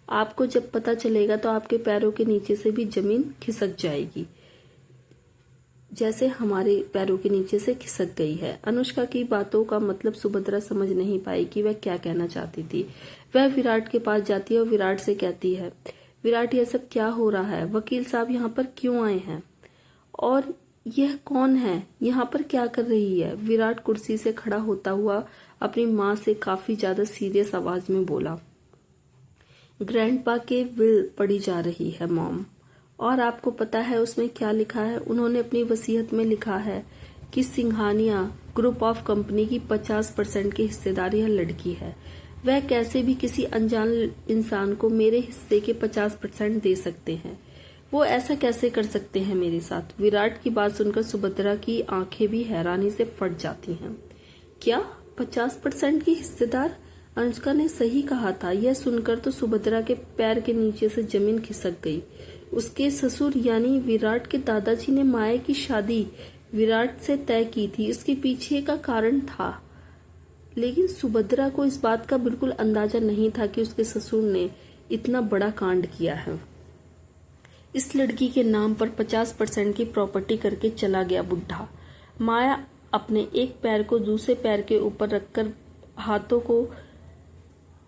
आपको जब पता चलेगा तो आपके पैरों के नीचे से भी जमीन खिसक जाएगी, जैसे हमारे पैरों के नीचे से खिसक गई है। अनुष्का की बातों का मतलब सुभद्रा समझ नहीं पाई कि वह क्या कहना चाहती थी। वह विराट के पास जाती है और विराट से कहती है, विराट यह सब क्या हो रहा है? वकील साहब यहाँ पर क्यों आए हैं? और यह कौन है? यहाँ पर क्या कर रही है? विराट कुर्सी से खड़ा होता हुआ अपनी माँ से काफी ज्यादा सीरियस आवाज में बोला, ग्रैंडपा के विल पढ़ी जा रही है मॉम, और आपको पता है उसमें क्या लिखा है? उन्होंने अपनी वसीयत में लिखा है कि सिंघानिया ग्रुप ऑफ कंपनी की 50% की हिस्सेदारी यह लड़की है। वह कैसे भी किसी अनजान इंसान को मेरे हिस्से के 50% दे सकते हैं। वो ऐसा कैसे कर सकते हैं मेरे साथ? विराट की बात सुनकर सुभद्रा की आंखें भी हैरानी से फट जाती हैं। क्या 50% की हिस्सेदार? अनुष्का ने सही कहा था। यह सुनकर तो सुभद्रा के पैर के नीचे से जमीन खिसक गई। उसके ससुर यानी विराट के दादाजी ने माया की शादी विराट से तय की थी, इसके पीछे का कारण था। लेकिन सुभद्रा को इस बात का बिल्कुल अंदाजा नहीं था कि उसके ससुर ने इतना बड़ा कांड किया है। इस लड़की के नाम पर 50% की प्रॉपर्टी करके चला गया बुढ़ा। माया अपने एक पैर को दूसरे पैर के ऊपर रखकर, हाथों को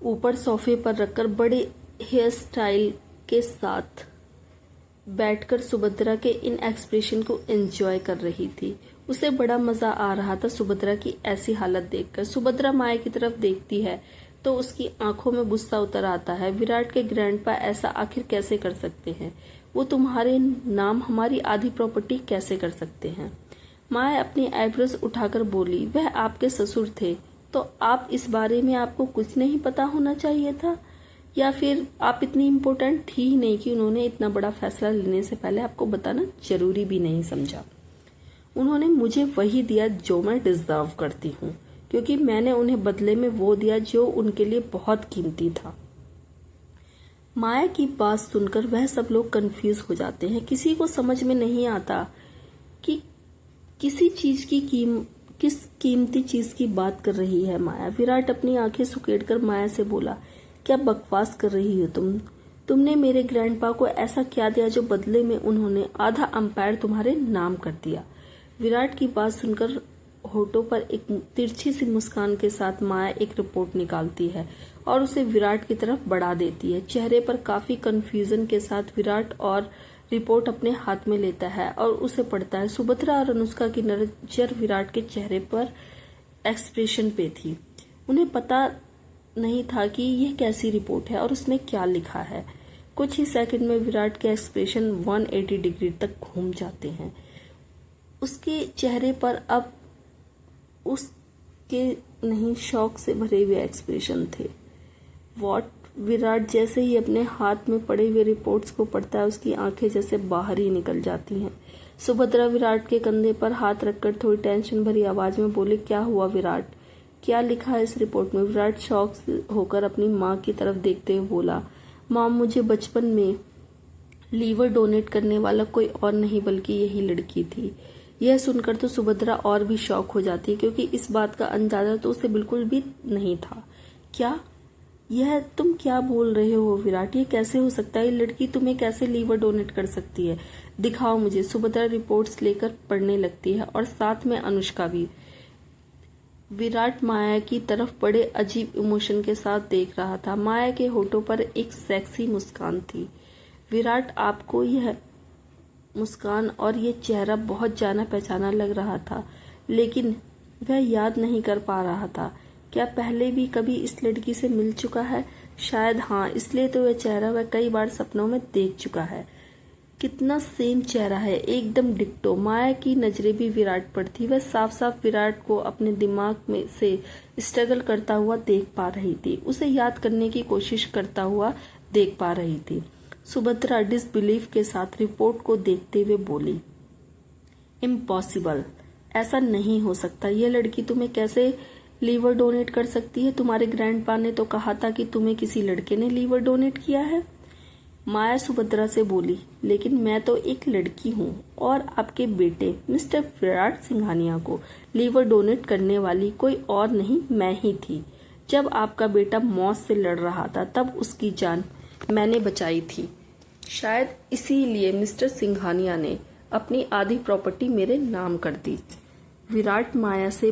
ऊपर सोफे पर रखकर बड़े हेयर स्टाइल के साथ बैठकर सुभद्रा के इन एक्सप्रेशन को एंजॉय कर रही थी। उसे बड़ा मजा आ रहा था सुभद्रा की ऐसी हालत देखकर। सुभद्रा माया की तरफ देखती है तो उसकी आंखों में गुस्सा उतर आता है। विराट के ग्रैंडपा ऐसा आखिर कैसे कर सकते हैं? वो तुम्हारे नाम हमारी आधी प्रॉपर्टी कैसे कर सकते हैं? माया अपनी आईब्रोज उठाकर बोली, वह आपके ससुर थे तो आप इस बारे में आपको कुछ नहीं पता होना चाहिए था, या फिर आप इतनी इम्पोर्टेंट थी ही नहीं कि उन्होंने इतना बड़ा फैसला लेने से पहले आपको बताना जरूरी भी नहीं समझा। उन्होंने मुझे वही दिया जो मैं डिजर्व करती हूँ, क्योंकि मैंने उन्हें बदले में वो दिया जो उनके लिए बहुत कीमती था। माया की बात सुनकर वह सब लोग कंफ्यूज हो जाते हैं। किसी को समझ में नहीं आता कि किस कीमती चीज की बात कर रही है माया। विराट अपनी आंखें सुकेड़कर माया से बोला, क्या बकवास कर रही हो तुमने मेरे ग्रैंडपा को ऐसा क्या दिया जो बदले में उन्होंने आधा अंपायर तुम्हारे नाम कर दिया? विराट की बात सुनकर होठों पर एक तिरछी सी मुस्कान के साथ माया एक रिपोर्ट निकालती है और उसे विराट की तरफ बढ़ा देती है। चेहरे पर काफी कंफ्यूजन के साथ विराट और रिपोर्ट अपने हाथ में लेता है और उसे पढ़ता है। सुभद्रा और अनुष्का की नजर विराट के चेहरे पर एक्सप्रेशन पे थी। उन्हें पता नहीं था कि यह कैसी रिपोर्ट है और उसमें क्या लिखा है। कुछ ही सेकंड में विराट के एक्सप्रेशन 180 डिग्री तक घूम जाते हैं। उसके चेहरे पर अब उसके नहीं शौक से भरे हुए एक्सप्रेशन थे। विराट जैसे ही अपने हाथ में पड़े हुए रिपोर्ट्स को पढ़ता है, उसकी आंखें जैसे बाहर ही निकल जाती हैं। सुभद्रा विराट के कंधे पर हाथ रखकर थोड़ी टेंशन भरी आवाज में बोली, क्या हुआ विराट? क्या लिखा है इस रिपोर्ट में? विराट शॉक होकर अपनी माँ की तरफ देखते हुए बोला, मॉम मुझे बचपन में लीवर डोनेट करने वाला कोई और नहीं बल्कि यही लड़की थी। यह सुनकर तो सुभद्रा और भी शॉक हो जाती, क्योंकि इस बात का अंदाजा तो उसे बिल्कुल भी नहीं था। क्या यह तुम क्या बोल रहे हो विराट? ये कैसे हो सकता है? ये लड़की तुम्हें कैसे लीवर डोनेट कर सकती है? दिखाओ मुझे। सुभद्रा रिपोर्ट्स लेकर पढ़ने लगती है और साथ में अनुष्का भी। विराट माया की तरफ बड़े अजीब इमोशन के साथ देख रहा था। माया के होठों पर एक सेक्सी मुस्कान थी। विराट आपको यह मुस्कान और ये चेहरा बहुत जाना पहचाना लग रहा था, लेकिन वह याद नहीं कर पा रहा था। क्या पहले भी कभी इस लड़की से मिल चुका है? शायद हाँ, इसलिए तो वह चेहरा वह कई बार सपनों में देख चुका है। कितना सेम चेहरा है, एकदम डिक्टो। माया की नजरें भी विराट पर थी। वह साफ साफ विराट को अपने दिमाग में से स्ट्रगल करता हुआ देख पा रही थी, उसे याद करने की कोशिश करता हुआ देख पा रही थी। सुभद्रा डिसबिलीफ के साथ रिपोर्ट को देखते हुए बोली, इम्पॉसिबल, ऐसा नहीं हो सकता। यह लड़की तुम्हें कैसे लीवर डोनेट कर सकती है? तुम्हारे ग्रैंडपा ने तो कहा था कि तुम्हें किसी लड़के ने लीवर डोनेट किया है। माया सुभद्रा से बोली, लेकिन मैं तो एक लड़की हूँ और आपके बेटे मिस्टर विराट सिंघानिया को लीवर डोनेट करने वाली कोई और नहीं, मैं ही थी। जब आपका बेटा मौत से लड़ रहा था तब उसकी जान मैंने बचाई थी। शायद इसीलिए मिस्टर सिंघानिया ने अपनी आधी प्रॉपर्टी मेरे नाम कर दी। विराट माया से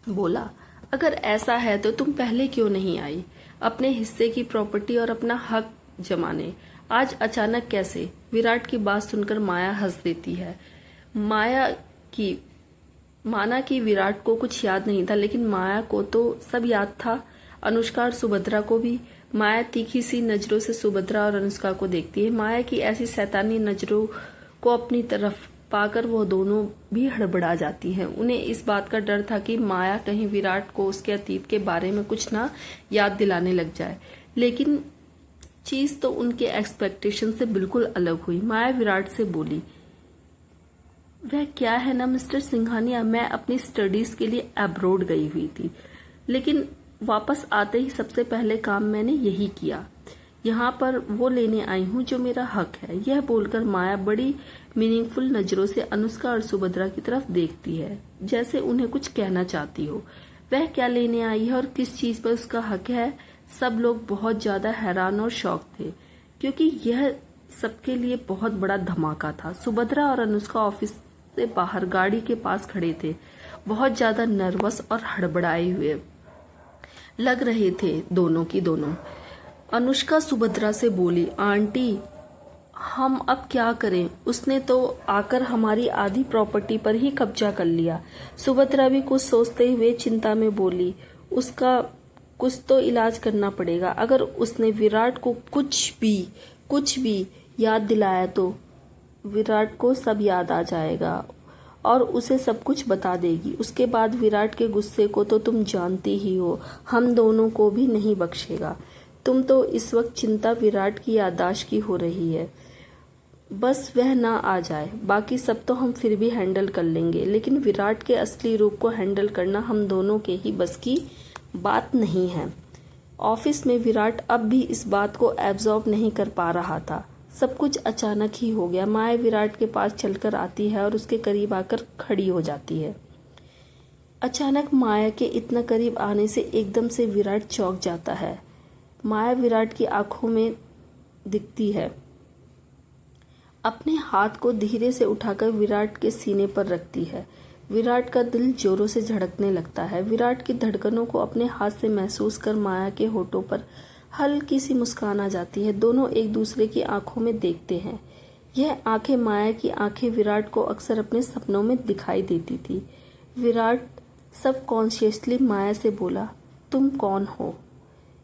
बोला, अगर ऐसा है तो तुम पहले क्यों नहीं आई अपने हिस्से की प्रॉपर्टी और अपना हक जमाने? आज अचानक कैसे? विराट की बात सुनकर माया हंस देती है। माना कि विराट को कुछ याद नहीं था, लेकिन माया को तो सब याद था। अनुष्का और सुभद्रा को भी। माया तीखी सी नजरों से सुभद्रा और अनुष्का को देखती है। माया की ऐसी शैतानी नजरों को अपनी तरफ पाकर वो दोनों भी हड़बड़ा जाती हैं। उन्हें इस बात का डर था कि माया कहीं विराट को उसके अतीत के बारे में कुछ ना याद दिलाने लग जाए, लेकिन चीज तो उनके एक्सपेक्टेशन से बिल्कुल अलग हुई। माया विराट से बोली, वह क्या है ना मिस्टर सिंघानिया, मैं अपनी स्टडीज के लिए अब्रॉड गई हुई थी, लेकिन वापस आते ही सबसे पहले काम मैंने यही किया। यहाँ पर वो लेने आई हूँ जो मेरा हक है। यह बोलकर माया बड़ी मीनिंगफुल नजरों से अनुष्का और सुभद्रा की तरफ देखती है, जैसे उन्हें कुछ कहना चाहती हो। वह क्या लेने आई है और किस चीज पर उसका हक है? सब लोग बहुत ज्यादा हैरान और शॉक थे, क्योंकि यह सबके लिए बहुत बड़ा धमाका था। सुभद्रा और अनुष्का ऑफिस से बाहर गाड़ी के पास खड़े थे, बहुत ज्यादा नर्वस और हड़बड़ाए हुए लग रहे थे दोनों की दोनों। अनुष्का सुभद्रा से बोली, आंटी हम अब क्या करें? उसने तो आकर हमारी आधी प्रॉपर्टी पर ही कब्जा कर लिया। सुभद्रा भी कुछ सोचते हुए चिंता में बोली, उसका कुछ तो इलाज करना पड़ेगा। अगर उसने विराट को कुछ भी याद दिलाया तो विराट को सब याद आ जाएगा और उसे सब कुछ बता देगी। उसके बाद विराट के गुस्से को तो तुम जानती ही हो, हम दोनों को भी नहीं बख्शेगा। तुम तो इस वक्त चिंता विराट की याददाश्त की हो रही है, बस वह ना आ जाए। बाकी सब तो हम फिर भी हैंडल कर लेंगे, लेकिन विराट के असली रूप को हैंडल करना हम दोनों के ही बस की बात नहीं है। ऑफिस में विराट अब भी इस बात को एब्जॉर्ब नहीं कर पा रहा था। सब कुछ अचानक ही हो गया। माया विराट के पास चलकर आती है और उसके करीब आकर खड़ी हो जाती है। अचानक माया के इतना करीब आने से एकदम से विराट चौंक जाता है। माया विराट की आंखों में दिखती है। अपने हाथ को धीरे से उठाकर विराट के सीने पर रखती है। विराट का दिल जोरों से धड़कने लगता है। विराट की धड़कनों को अपने हाथ से महसूस कर माया के होठों पर हल्की सी मुस्कान आ जाती है। दोनों एक दूसरे की आंखों में देखते हैं। यह आंखें माया की आंखें विराट को अक्सर अपने सपनों में दिखाई देती थी। विराट सबकॉन्शियसली माया से बोला, तुम कौन हो?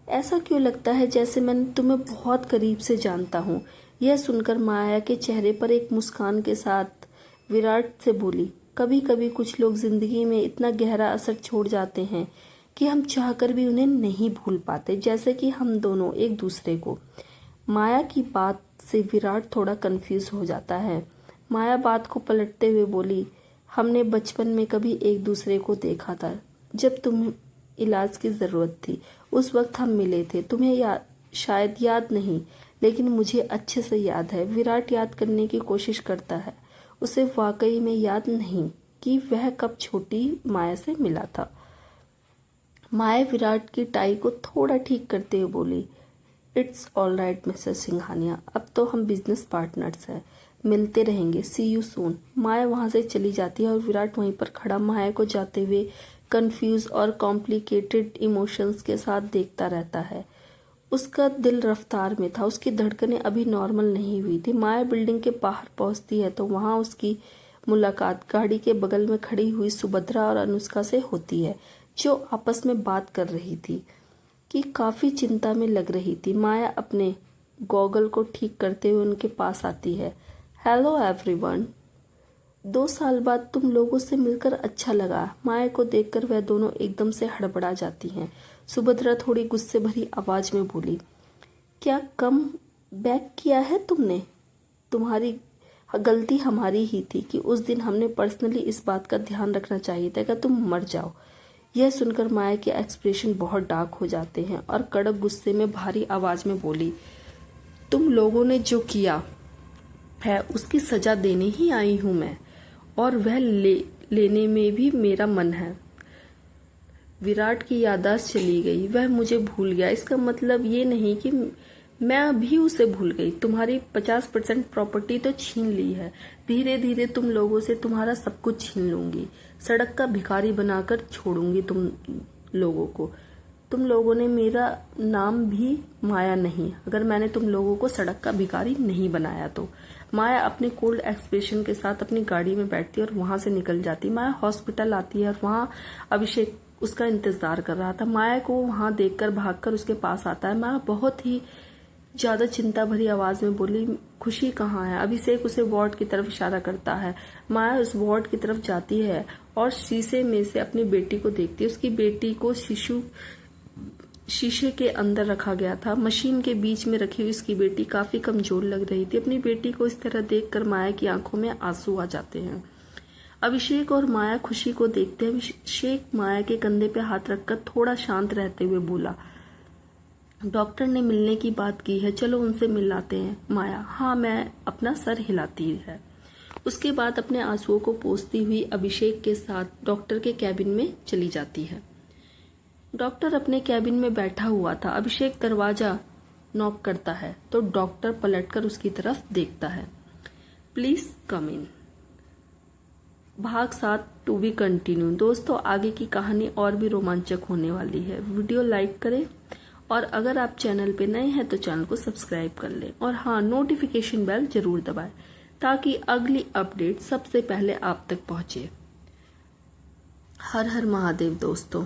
ऐसा क्यों लगता है जैसे मैं तुम्हें बहुत करीब से जानता हूँ। यह सुनकर माया के चेहरे पर एक मुस्कान के साथ विराट से बोली, कभी कभी कुछ लोग जिंदगी में इतना गहरा असर छोड़ जाते हैं कि हम चाहकर भी उन्हें नहीं भूल पाते, जैसे कि हम दोनों एक दूसरे को। माया की बात से विराट थोड़ा कंफ्यूज हो जाता है। माया बात को पलटते हुए बोली, हमने बचपन में कभी एक दूसरे को देखा था, जब तुम्हें इलाज की जरूरत थी। उस वक्त हम मिले थे। तुम्हें शायद याद नहीं, लेकिन मुझे अच्छे से याद है। विराट याद करने की कोशिश करता है। उसे वाकई में याद नहीं कि वह कब छोटी माया से मिला था। माया विराट की टाई को थोड़ा ठीक करते हुए बोली, it's all right mister Singhania, अब तो हम बिजनेस पार्टनर्स हैं, मिलते रहेंगे, सी यू सून। माया वहां से चली जाती है और विराट वहीं पर खड़ा माया को जाते हुए कंफ्यूज और कॉम्प्लिकेटेड इमोशंस के साथ देखता रहता है। उसका दिल रफ्तार में था। उसकी धड़कनें अभी नॉर्मल नहीं हुई थी। माया बिल्डिंग के बाहर पहुंचती है तो वहां उसकी मुलाकात गाड़ी के बगल में खड़ी हुई सुभद्रा और अनुष्का से होती है, जो आपस में बात कर रही थी कि काफी चिंता में लग रही थी। माया अपने गॉगल को ठीक करते हुए उनके पास आती है। हेलो एवरीवन, 2 साल बाद तुम लोगों से मिलकर अच्छा लगा। माया को देखकर वह दोनों एकदम से हड़बड़ा जाती हैं। सुभद्रा थोड़ी गुस्से भरी आवाज में बोली, क्या कम बैक किया है तुमने? तुम्हारी गलती हमारी ही थी कि उस दिन हमने पर्सनली इस बात का ध्यान रखना चाहिए था कि तुम मर जाओ। यह सुनकर माया के एक्सप्रेशन बहुत डार्क हो जाते हैं और कड़क गुस्से में भारी आवाज में बोली, तुम लोगों ने जो किया है उसकी सजा देने ही आई हूं मैं, और वह लेने में भी मेरा मन है। विराट की याददाश्त चली गई, वह मुझे भूल गया। इसका मतलब ये नहीं कि मैं भी उसे भूल गई। तुम्हारी 50% प्रॉपर्टी तो छीन ली है, धीरे धीरे तुम लोगों से तुम्हारा सब कुछ छीन लूंगी, सड़क का भिखारी बनाकर छोड़ूंगी तुम लोगों को। तुम लोगों ने मेरा नाम भी माया नहीं, अगर मैंने तुम लोगों को सड़क का भिखारी नहीं बनाया तो। माया अपने कोल्ड एक्सप्रेशन के साथ अपनी गाड़ी में बैठती और वहां से निकल जाती। माया हॉस्पिटल आती है और वहां अभिषेक उसका इंतजार कर रहा था। माया को वहां देखकर भागकर उसके पास आता है। माया बहुत ही ज्यादा चिंता भरी आवाज में बोली, खुशी कहाँ है? अभिषेक उसे वार्ड की तरफ इशारा करता है। माया उस वार्ड की तरफ जाती है और शीशे में से अपनी बेटी को देखती है। उसकी बेटी को शीशे के अंदर रखा गया था। मशीन के बीच में रखी हुई उसकी बेटी काफी कमजोर लग रही थी। अपनी बेटी को इस तरह देखकर माया की आंखों में आंसू आ जाते हैं। अभिषेक और माया खुशी को देखते हैं। अभिषेक माया के कंधे पे हाथ रखकर थोड़ा शांत रहते हुए बोला, डॉक्टर ने मिलने की बात की है, चलो उनसे मिलाते हैं। माया हाँ, मैं अपना सर हिलाती है। उसके बाद अपने आंसुओं को पोंछती हुई अभिषेक के साथ डॉक्टर के कैबिन में चली जाती है। डॉक्टर अपने कैबिन में बैठा हुआ था। अभिषेक दरवाजा नॉक करता है तो डॉक्टर पलटकर उसकी तरफ देखता है। प्लीज कम इन। भाग 7 टू बी कंटिन्यू। दोस्तों, आगे की कहानी और भी रोमांचक होने वाली है। वीडियो लाइक करें और अगर आप चैनल पे नए हैं तो चैनल को सब्सक्राइब कर लें, और हाँ, नोटिफिकेशन बेल जरूर दबाएं ताकि अगली अपडेट सबसे पहले आप तक पहुंचे। हर हर महादेव दोस्तों।